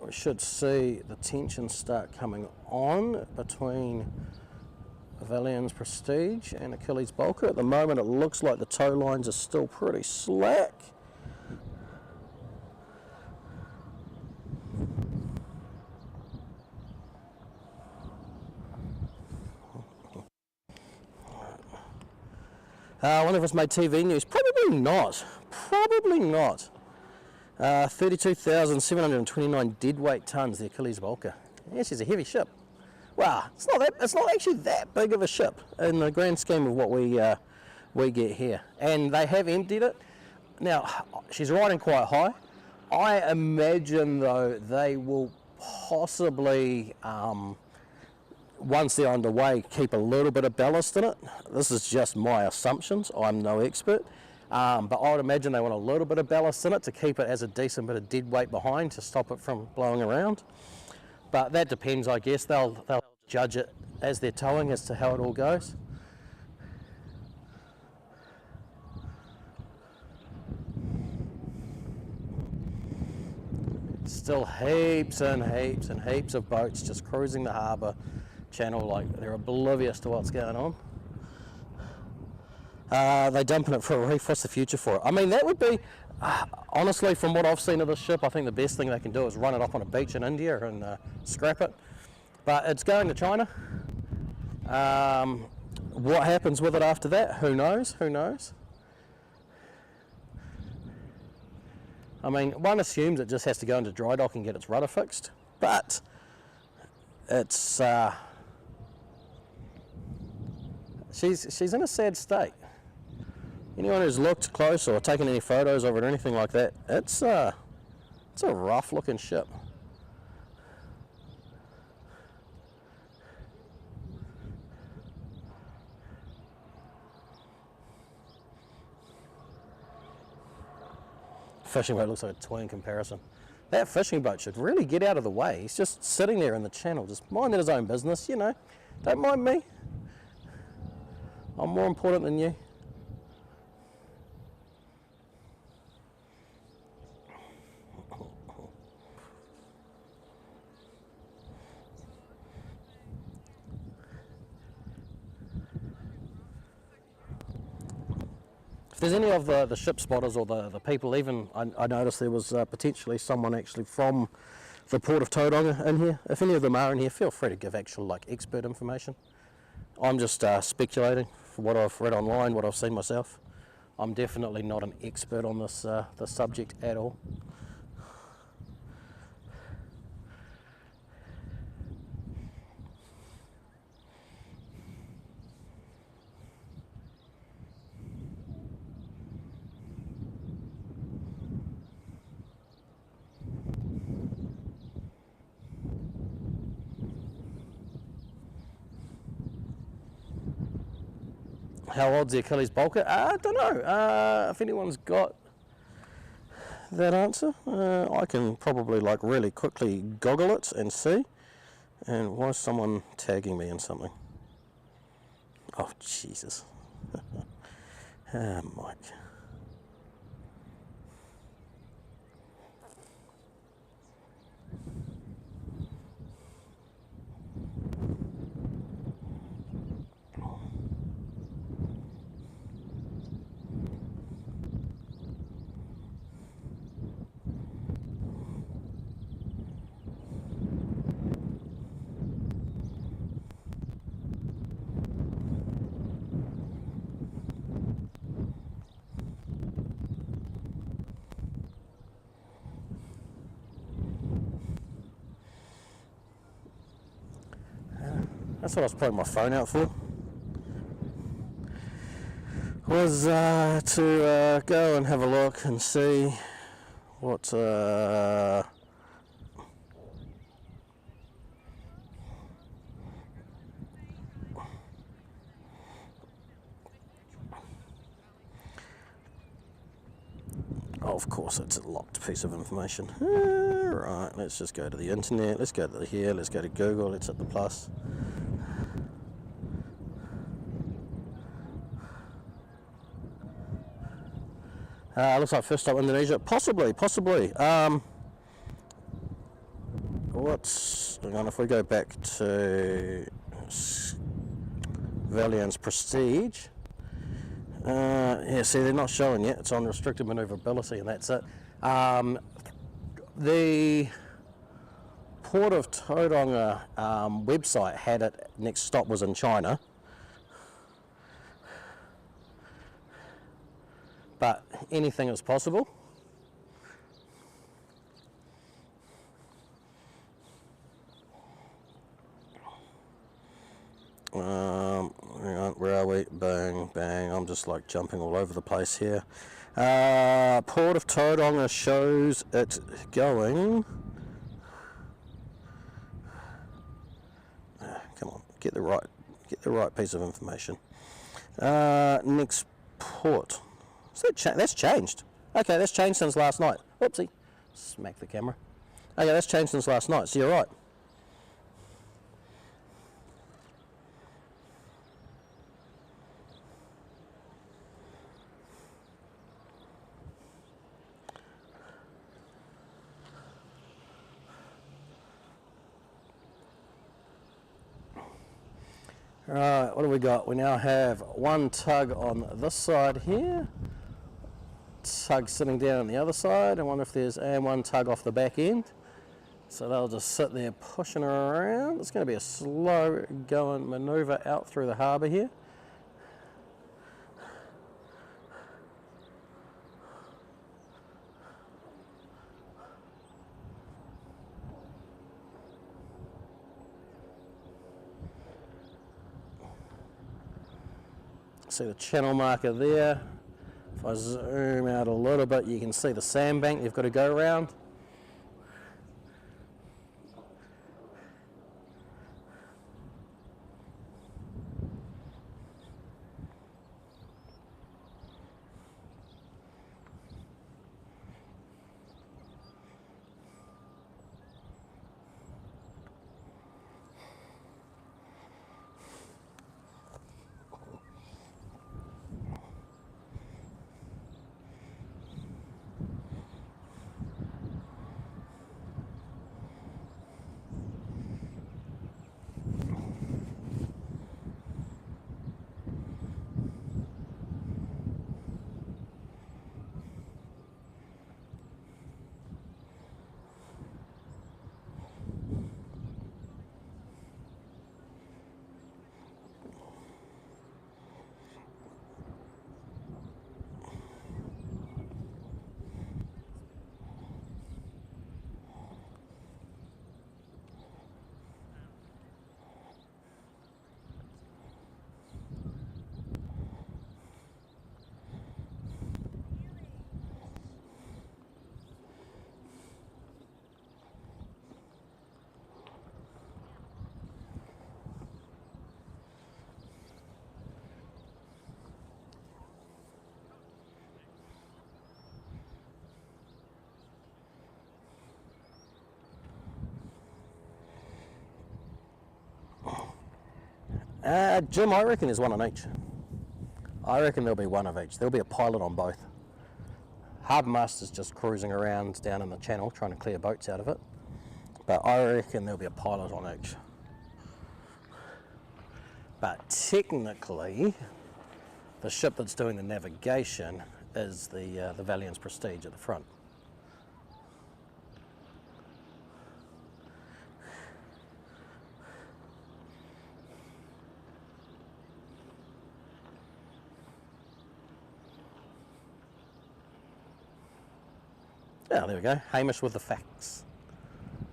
Speaker 1: We should see the tension start coming on between Valiant's Prestige and Achilles Bulker. At the moment it looks like the tow lines are still pretty slack. I wonder if it's made TV news. Probably not. Probably not. 32,729 deadweight tons, the Achilles Bulker. Yeah, she's a heavy ship. Wow, it's not actually that big of a ship in the grand scheme of what we get here. And they have emptied it. Now, she's riding quite high. I imagine though they will possibly once they're underway, keep a little bit of ballast in it. This is just my assumptions, I'm no expert, but I would imagine they want a little bit of ballast in it to keep it as a decent bit of dead weight behind to stop it from blowing around. But that depends, I guess. They'll judge it as they're towing as to how it all goes. Still heaps and heaps and heaps of boats just cruising the harbour channel like they're oblivious to what's going on. They're dumping it for a reef. What's the future for it? I mean, that would be, honestly, from what I've seen of this ship, I think the best thing they can do is run it up on a beach in India and scrap it. But it's going to China. What happens with it after that? Who knows? Who knows? I mean, one assumes it just has to go into dry dock and get its rudder fixed, but it's she's in a sad state. Anyone who's looked close or taken any photos of it or anything like that, it's a rough looking ship. Fishing boat looks like a toy in comparison. That fishing boat should really get out of the way. He's just sitting there in the channel, just minding his own business, you know. Don't mind me. I'm more important than you. If there's any of the ship spotters or the people, even I noticed there was potentially someone actually from the port of Tauranga in here. If any of them are in here, feel free to give actual like expert information. I'm just speculating from what I've read online, what I've seen myself. I'm definitely not an expert on this subject at all. How old's the Achilles bulker? I don't know. If anyone's got that answer, I can probably like really quickly goggle it and see. And why is someone tagging me in something? Oh, Jesus. Mike. That's what I was putting my phone out for. Was to go and have a look and see what of course it's a locked piece of information. Right, let's just go to the internet, let's go to here, let's go to Google, let's hit the plus. Looks like first time Indonesia, possibly. Hang on, if we go back to Valiant's Prestige, yeah, see, they're not showing yet. It's on restricted manoeuvrability, and that's it. The Port of Tauranga website had it. Next stop was in China, but anything is possible. Hang on, where are we? Bang, bang. I'm just like jumping all over the place here. Port of Tauranga shows it going. Come on, get the right piece of information. Next port. So that's changed. Okay, that's changed since last night. Oopsie, smack the camera. Okay, that's changed since last night. So you're right. Alright, what do we got? We now have one tug on this side here, tug sitting down on the other side. I wonder if there's one tug off the back end. So they'll just sit there pushing her around. It's going to be a slow going manoeuvre out through the harbour here. See the channel marker there. If I zoom out a little bit, you can see the sandbank you've got to go around. Jim, I reckon there's one on each. I reckon there'll be one of each. There'll be a pilot on both. Harbour master's just cruising around down in the channel trying to clear boats out of it. But I reckon there'll be a pilot on each. But technically, the ship that's doing the navigation is the Valiant's Prestige at the front. Yeah, there we go. Hamish with the facts.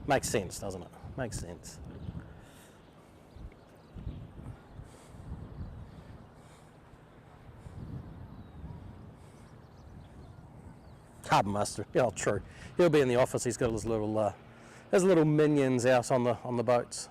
Speaker 1: Makes sense, doesn't it? Makes sense. Harbour master. Yeah, true. He'll be in the office. He's got his little minions out on the boats.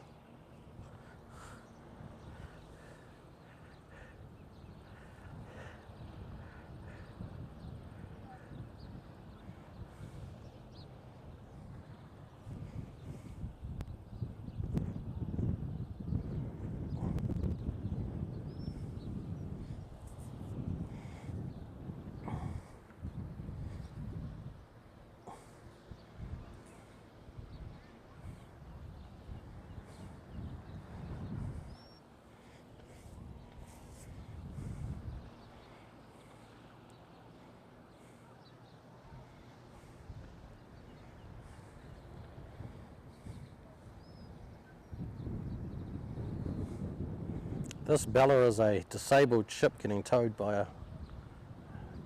Speaker 1: This Bella is a disabled ship getting towed by a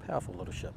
Speaker 1: powerful little ship.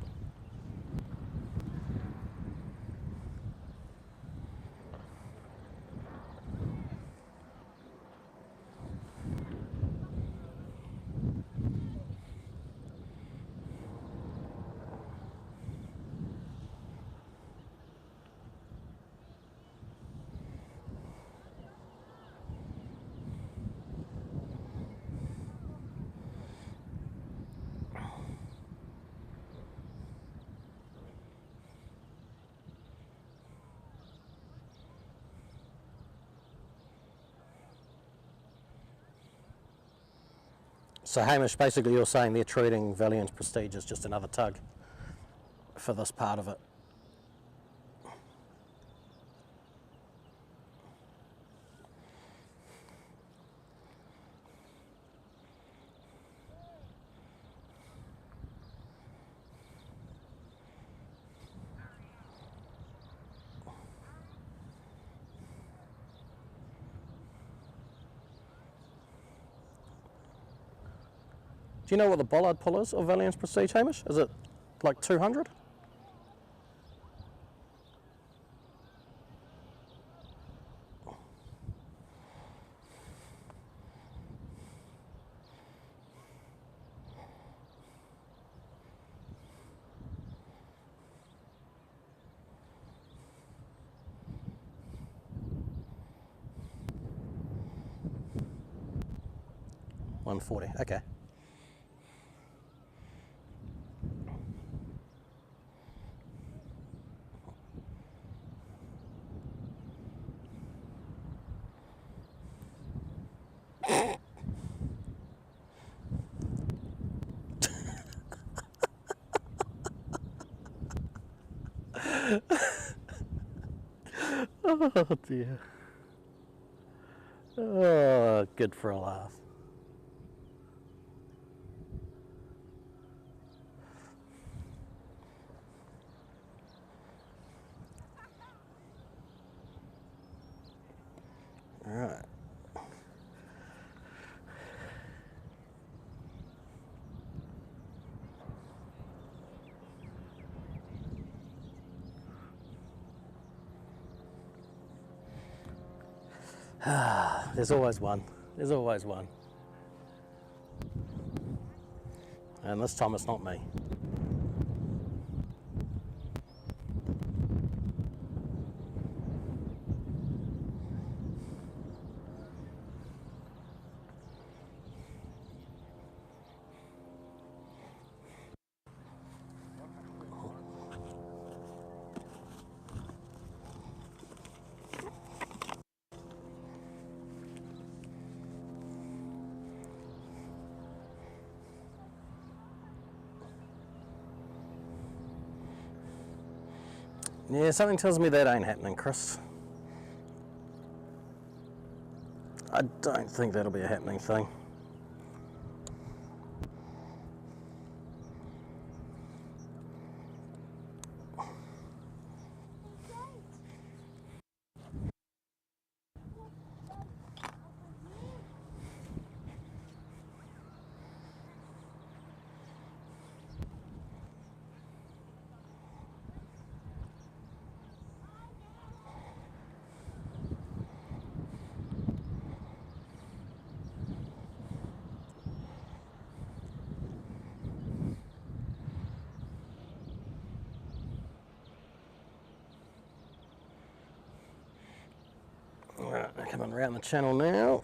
Speaker 1: So Hamish, basically you're saying they're treating Valiant's Prestige as just another tug for this part of it. Do you know what the bollard pull is of Valiant's Prestige, Hamish? Is it like 200? $140, okay. Oh dear. Oh, good for a laugh. All right. There's always one. There's always one. And this time it's not me. Yeah, something tells me that ain't happening, Chris. I don't think that'll be a happening thing. Alright, coming around the channel now.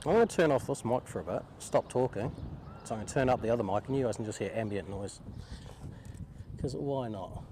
Speaker 1: I'm going to turn off this mic for a bit, stop talking, so I can turn up the other mic and you guys can just hear ambient noise. Because why not?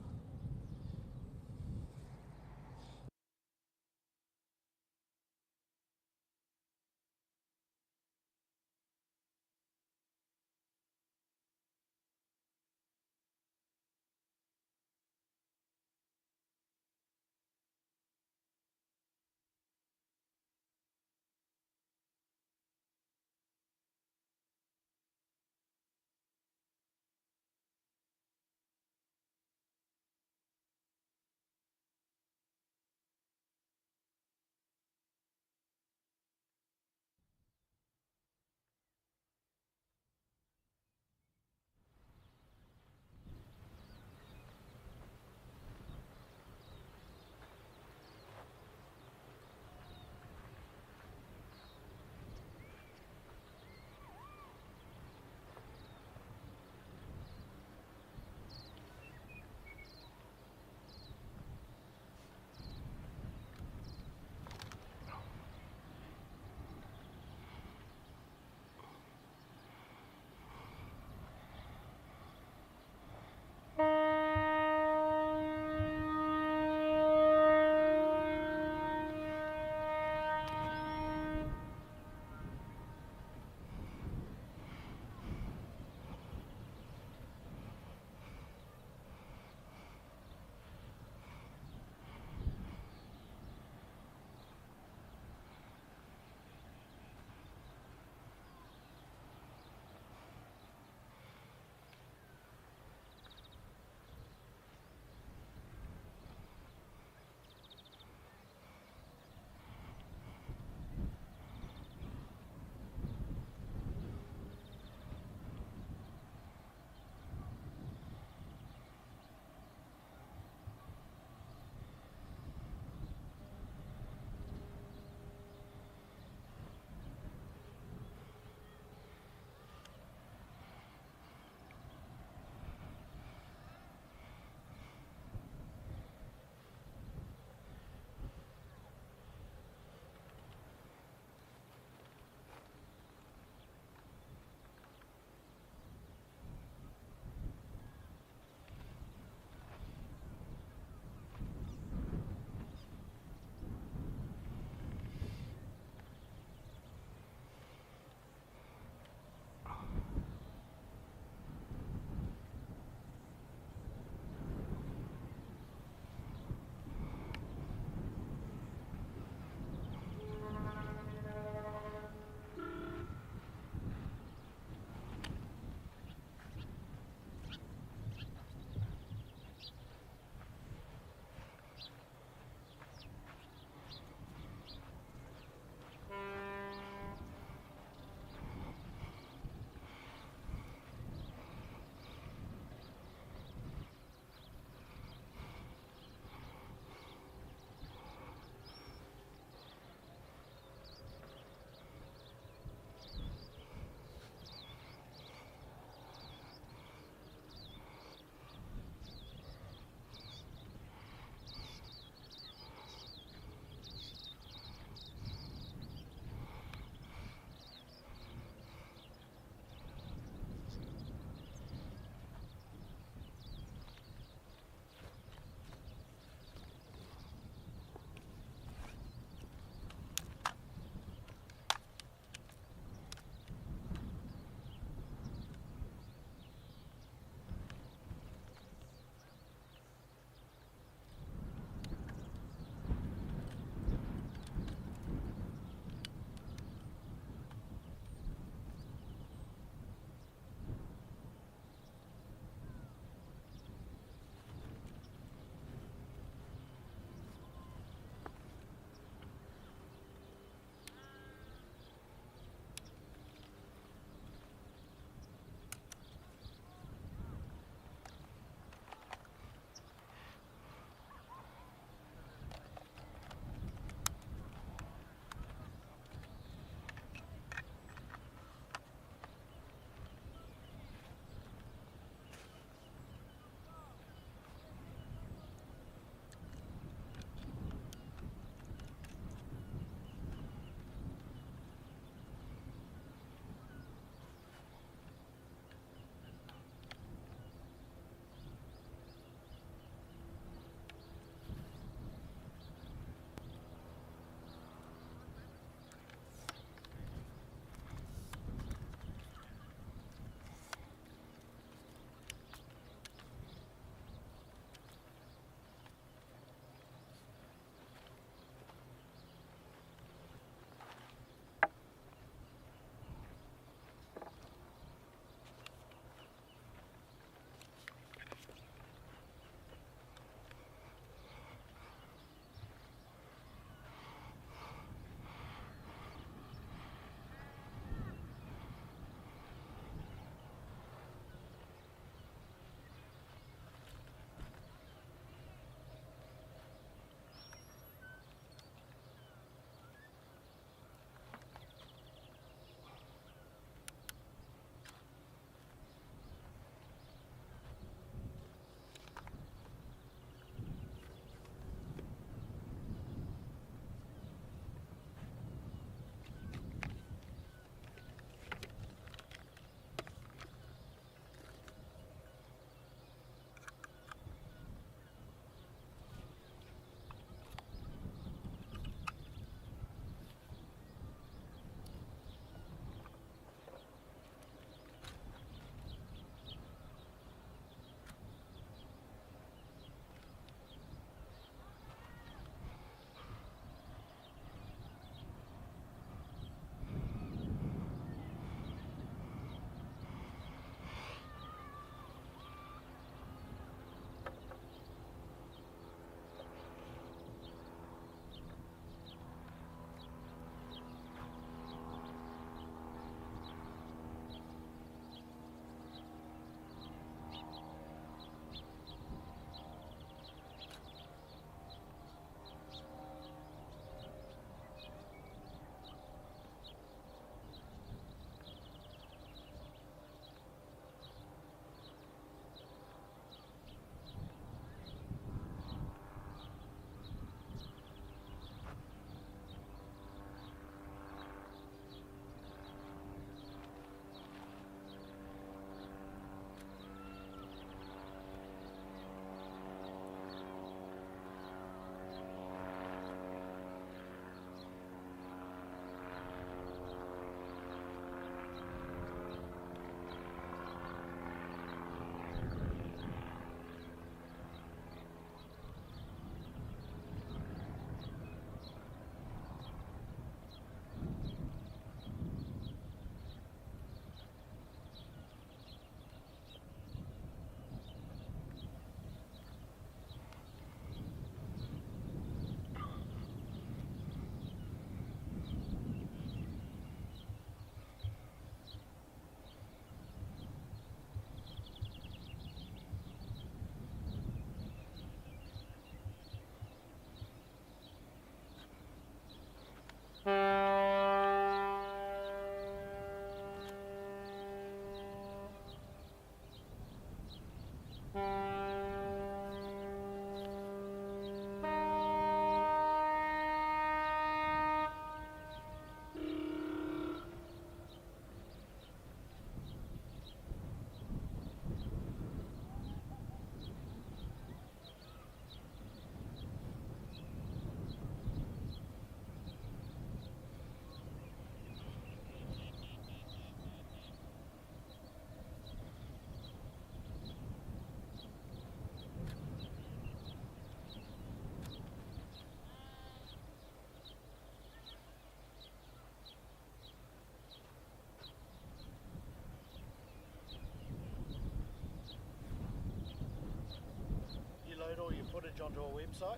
Speaker 2: footage onto a website?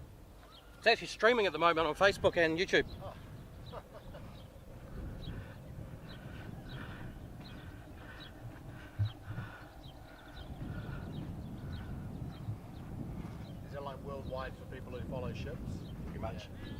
Speaker 1: It's actually streaming at the moment on Facebook and YouTube.
Speaker 2: Oh. Is that like worldwide for people who follow ships?
Speaker 1: Pretty much.
Speaker 2: Yeah.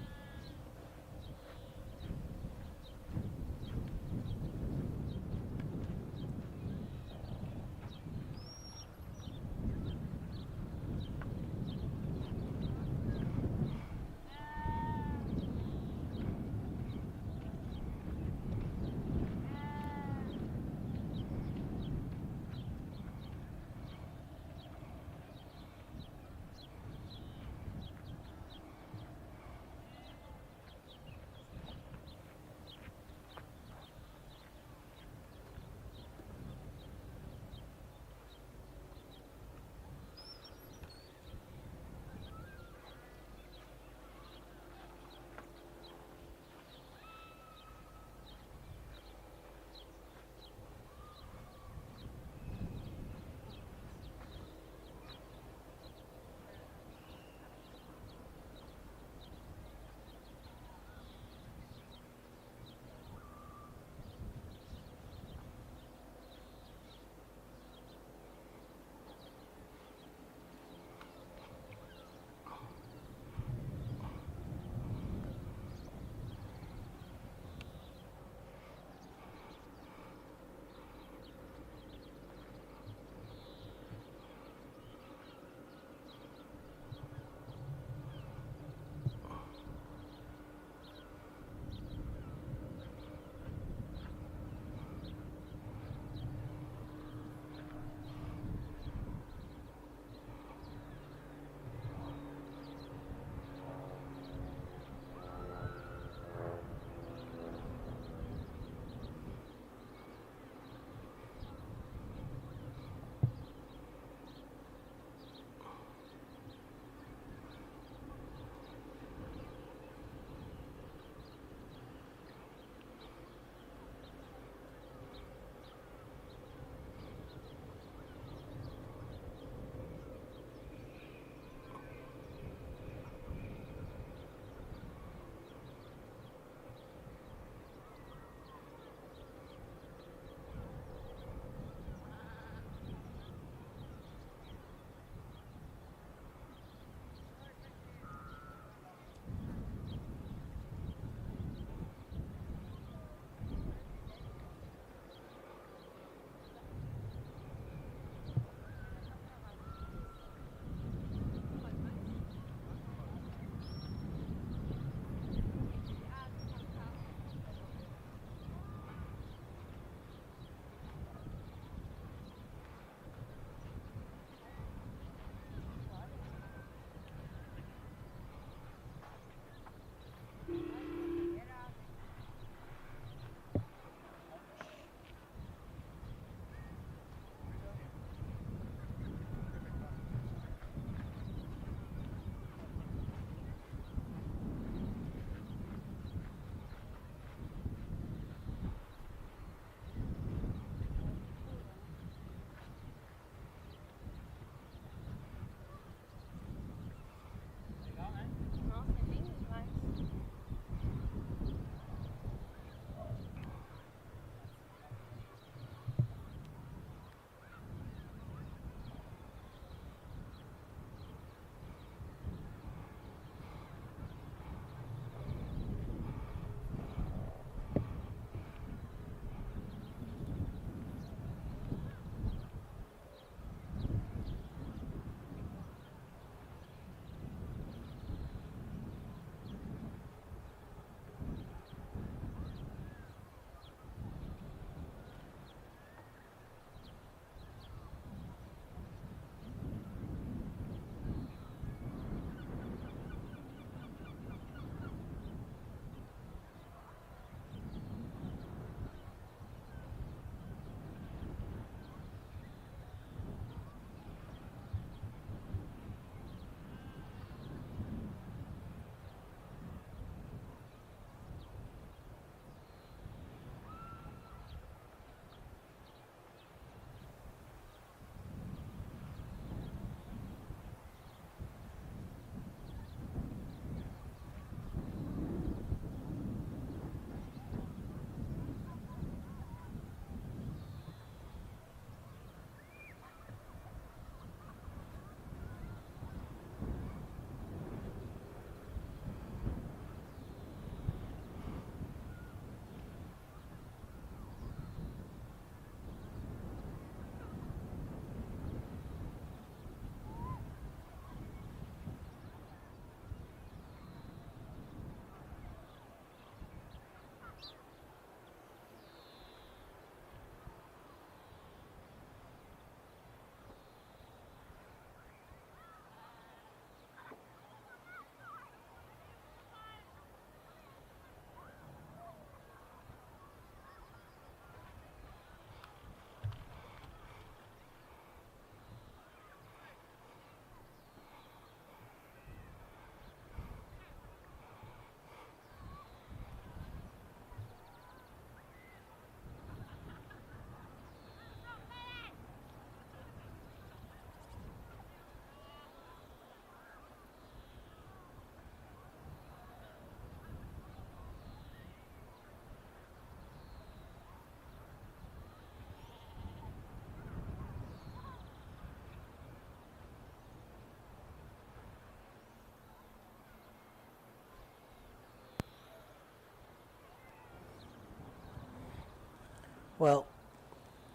Speaker 1: Well,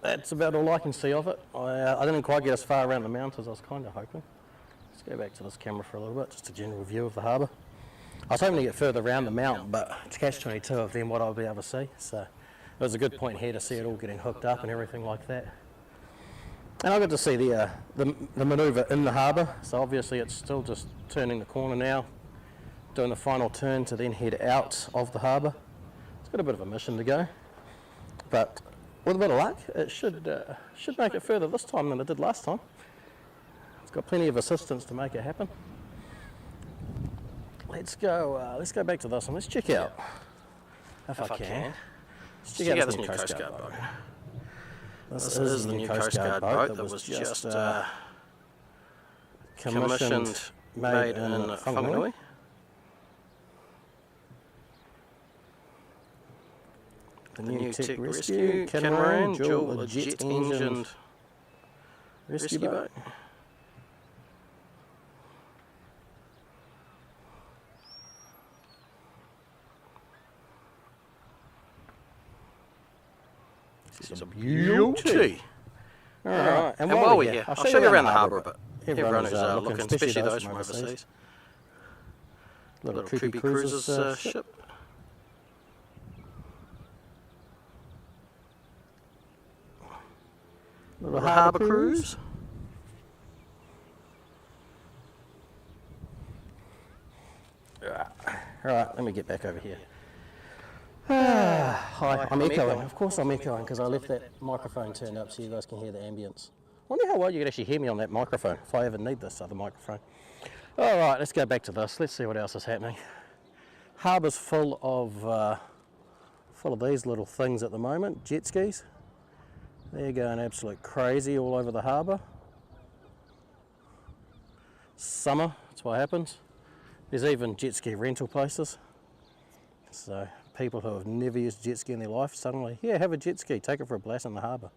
Speaker 1: that's about all I can see of it. I didn't quite get as far around the mount as I was kind of hoping. Let's go back to this camera for a little bit, just a general view of the harbour. I was hoping to get further around the mount, but it's catch-22 of then what I'll be able to see. So it was a good point here to see it all getting hooked up and everything like that. And I got to see the manoeuvre in the harbour. So obviously it's still just turning the corner now, doing the final turn to then head out of the harbour. It's got a bit of a mission to go, but with a bit of luck, it should make it further this time than it did last time. It's got plenty of assistance to make it happen. Let's go back to this and let's check out, if I can. Let's check out this new Coast Guard boat. This is the new Coast Guard boat that was just commissioned, made in Whanganui. The new Tech Rescue catamaran, dual jet-engined rescue boat. It's a beauty. Alright, and while we're here, I'll show you around the harbour a bit. Everyone who's looking, especially those from overseas. Little Troopy Cruises ship. Little harbour cruise. Alright, let me get back over here. Hi, I'm echoing. Of course I'm echoing because I left that microphone turned up so you guys can hear the ambience. I wonder how well you can actually hear me on that microphone if I ever need this other microphone. Alright, let's go back to this. Let's see what else is happening. Harbour's full of these little things at the moment, jet skis. They're going absolute crazy all over the harbour. Summer, that's what happens. There's even jet ski rental places. So people who have never used jet ski in their life suddenly, yeah, have a jet ski, take it for a blast in the harbour.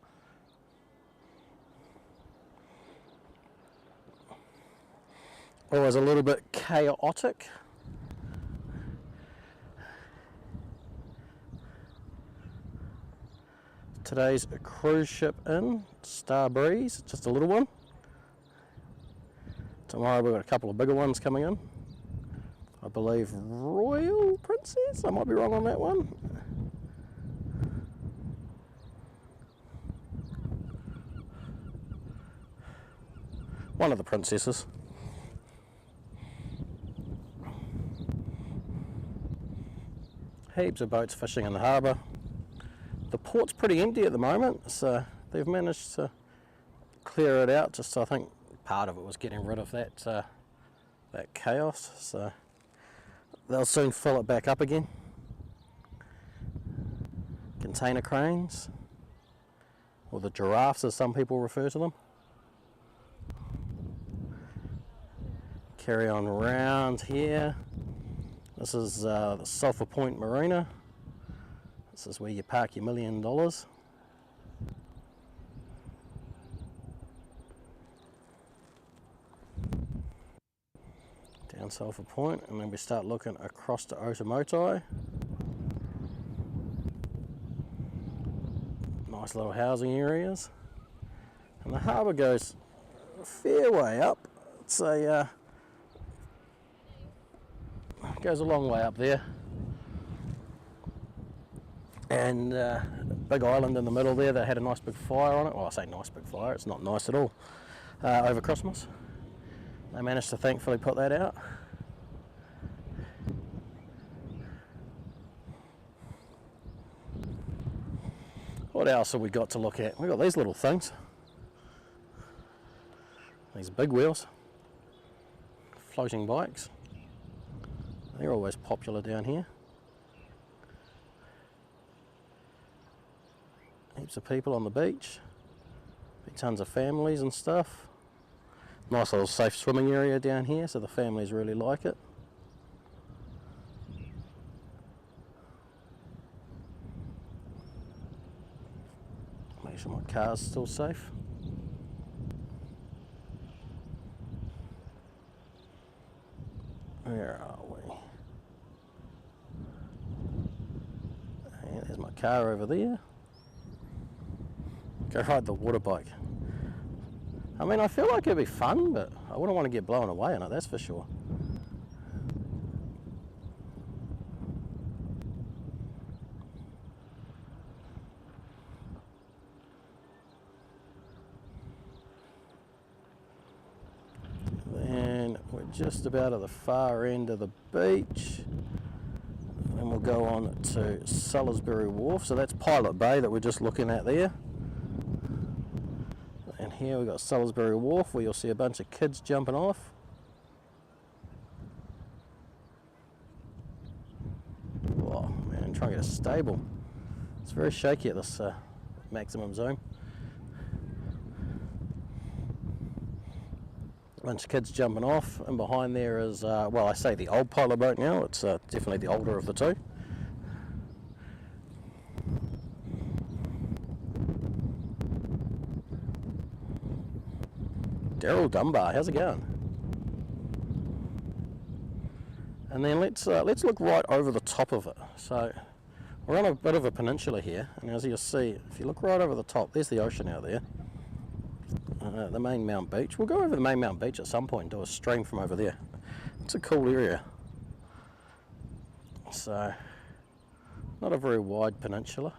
Speaker 1: Always a little bit chaotic. Today's a cruise ship in, Star Breeze, just a little one. Tomorrow we've got a couple of bigger ones coming in. I believe Royal Princess, I might be wrong on that one. One of the princesses. Heaps of boats fishing in the harbour. The port's pretty empty at the moment, so they've managed to clear it out. Just I think part of it was getting rid of that that chaos. So they'll soon fill it back up again. Container cranes, or the giraffes as some people refer to them. Carry on round here. This is the Sulphur Point Marina. This is where you park your $1 million. Down Sulphur Point, and then we start looking across to Otamotai. Nice little housing areas. And the harbour goes a fair way up. It's a goes a long way up there. And a big island in the middle there that had a nice big fire on it. Well, I say nice big fire, it's not nice at all. Over Christmas. They managed to thankfully put that out. What else have we got to look at? We've got these little things. These big wheels. Floating bikes. They're always popular down here. Heaps of people on the beach. Tons of families and stuff. Nice little safe swimming area down here, so the families really like it. Make sure my car's still safe. Where are we? And there's my car over there. Go ride the water bike. I mean, I feel like it'd be fun, but I wouldn't want to get blown away in it, that's for sure. Then we're just about at the far end of the beach. And we'll go on to Salisbury Wharf. So that's Pilot Bay that we're just looking at there. And here we've got Salisbury Wharf, where you'll see a bunch of kids jumping off. Oh man, trying to get a stable. It's very shaky at this maximum zoom. A bunch of kids jumping off, and behind there is, well, I say the old Pilot boat now, it's definitely the older of the two. Daryl Dunbar, how's it going? And then let's look right over the top of it. So we're on a bit of a peninsula here, and as you'll see, if you look right over the top, there's the ocean out there. The main Mount Beach. We'll go over the main Mount Beach at some point and do a stream from over there. It's a cool area. So, not a very wide peninsula,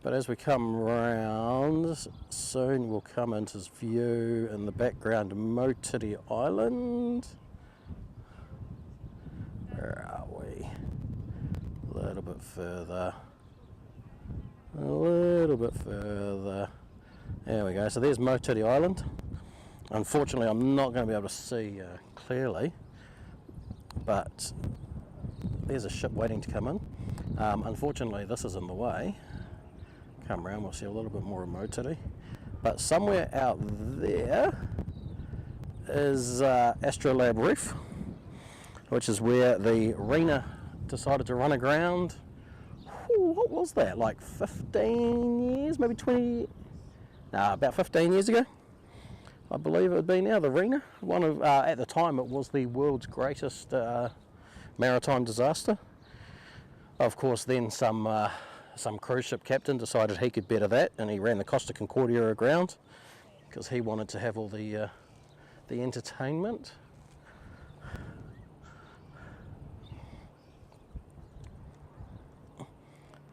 Speaker 1: but as we come round, soon we'll come into view in the background Motiti Island. Where are we? A little bit further. A little bit further. There we go, so there's Motiti Island. Unfortunately, I'm not going to be able to see clearly, but there's a ship waiting to come in. Unfortunately, this is in the way. Come around, we'll see a little bit more of Motiti. But somewhere out there is Astrolabe Reef, which is where the Rena decided to run aground. Ooh, what was that, like 15 years, maybe 20? About 15 years ago, I believe it would be now, the Rena. One of, at the time, it was the world's greatest maritime disaster. Of course, then some cruise ship captain decided he could better that, and he ran the Costa Concordia aground because he wanted to have all the entertainment.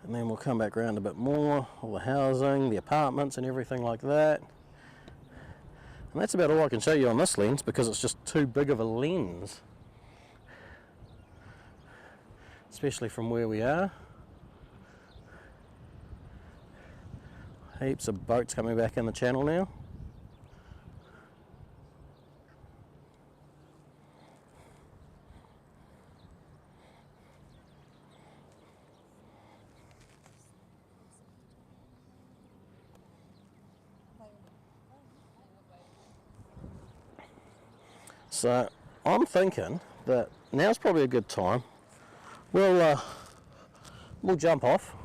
Speaker 1: And then we'll come back around a bit more, all the housing, the apartments and everything like that. And that's about all I can show you on this lens because it's just too big of a lens. Especially from where we are. Heaps of boats coming back in the channel now. So I'm thinking that now's probably a good time. We'll jump off,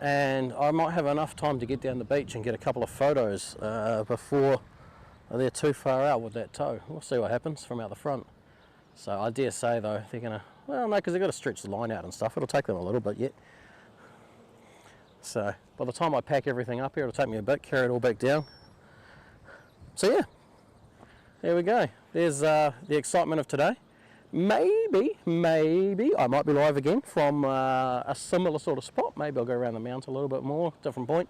Speaker 1: and I might have enough time to get down the beach and get a couple of photos before they're too far out with that tow. We'll see what happens from out the front. So I dare say though, they're gonna, well no, because they've got to stretch the line out and stuff. It'll take them a little bit yet. So by the time I pack everything up here, it'll take me a bit, carry it all back down. So yeah. There we go. There's the excitement of today. Maybe I might be live again from a similar sort of spot. Maybe I'll go around the mount a little bit more, different point.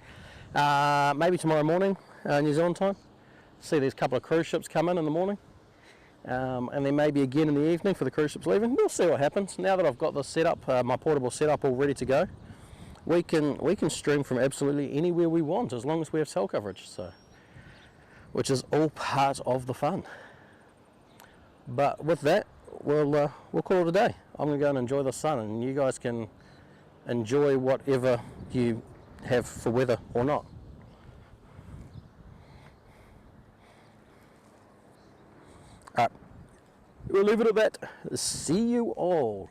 Speaker 1: Maybe tomorrow morning, New Zealand time. See these couple of cruise ships come in the morning. And then maybe again in the evening for the cruise ships leaving. We'll see what happens. Now that I've got this setup, my portable setup all ready to go, we can stream from absolutely anywhere we want as long as we have cell coverage. So, which is all part of the fun. But with that, we'll call it a day. I'm going to go and enjoy the sun, and you guys can enjoy whatever you have for weather or not. We'll leave it at that. See you all.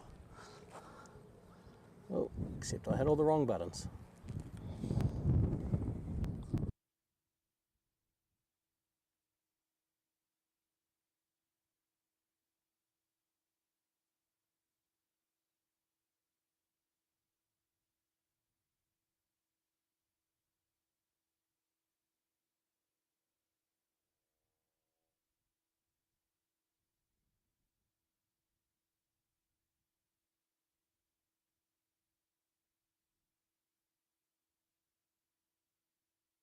Speaker 1: Oh, except I had all the wrong buttons.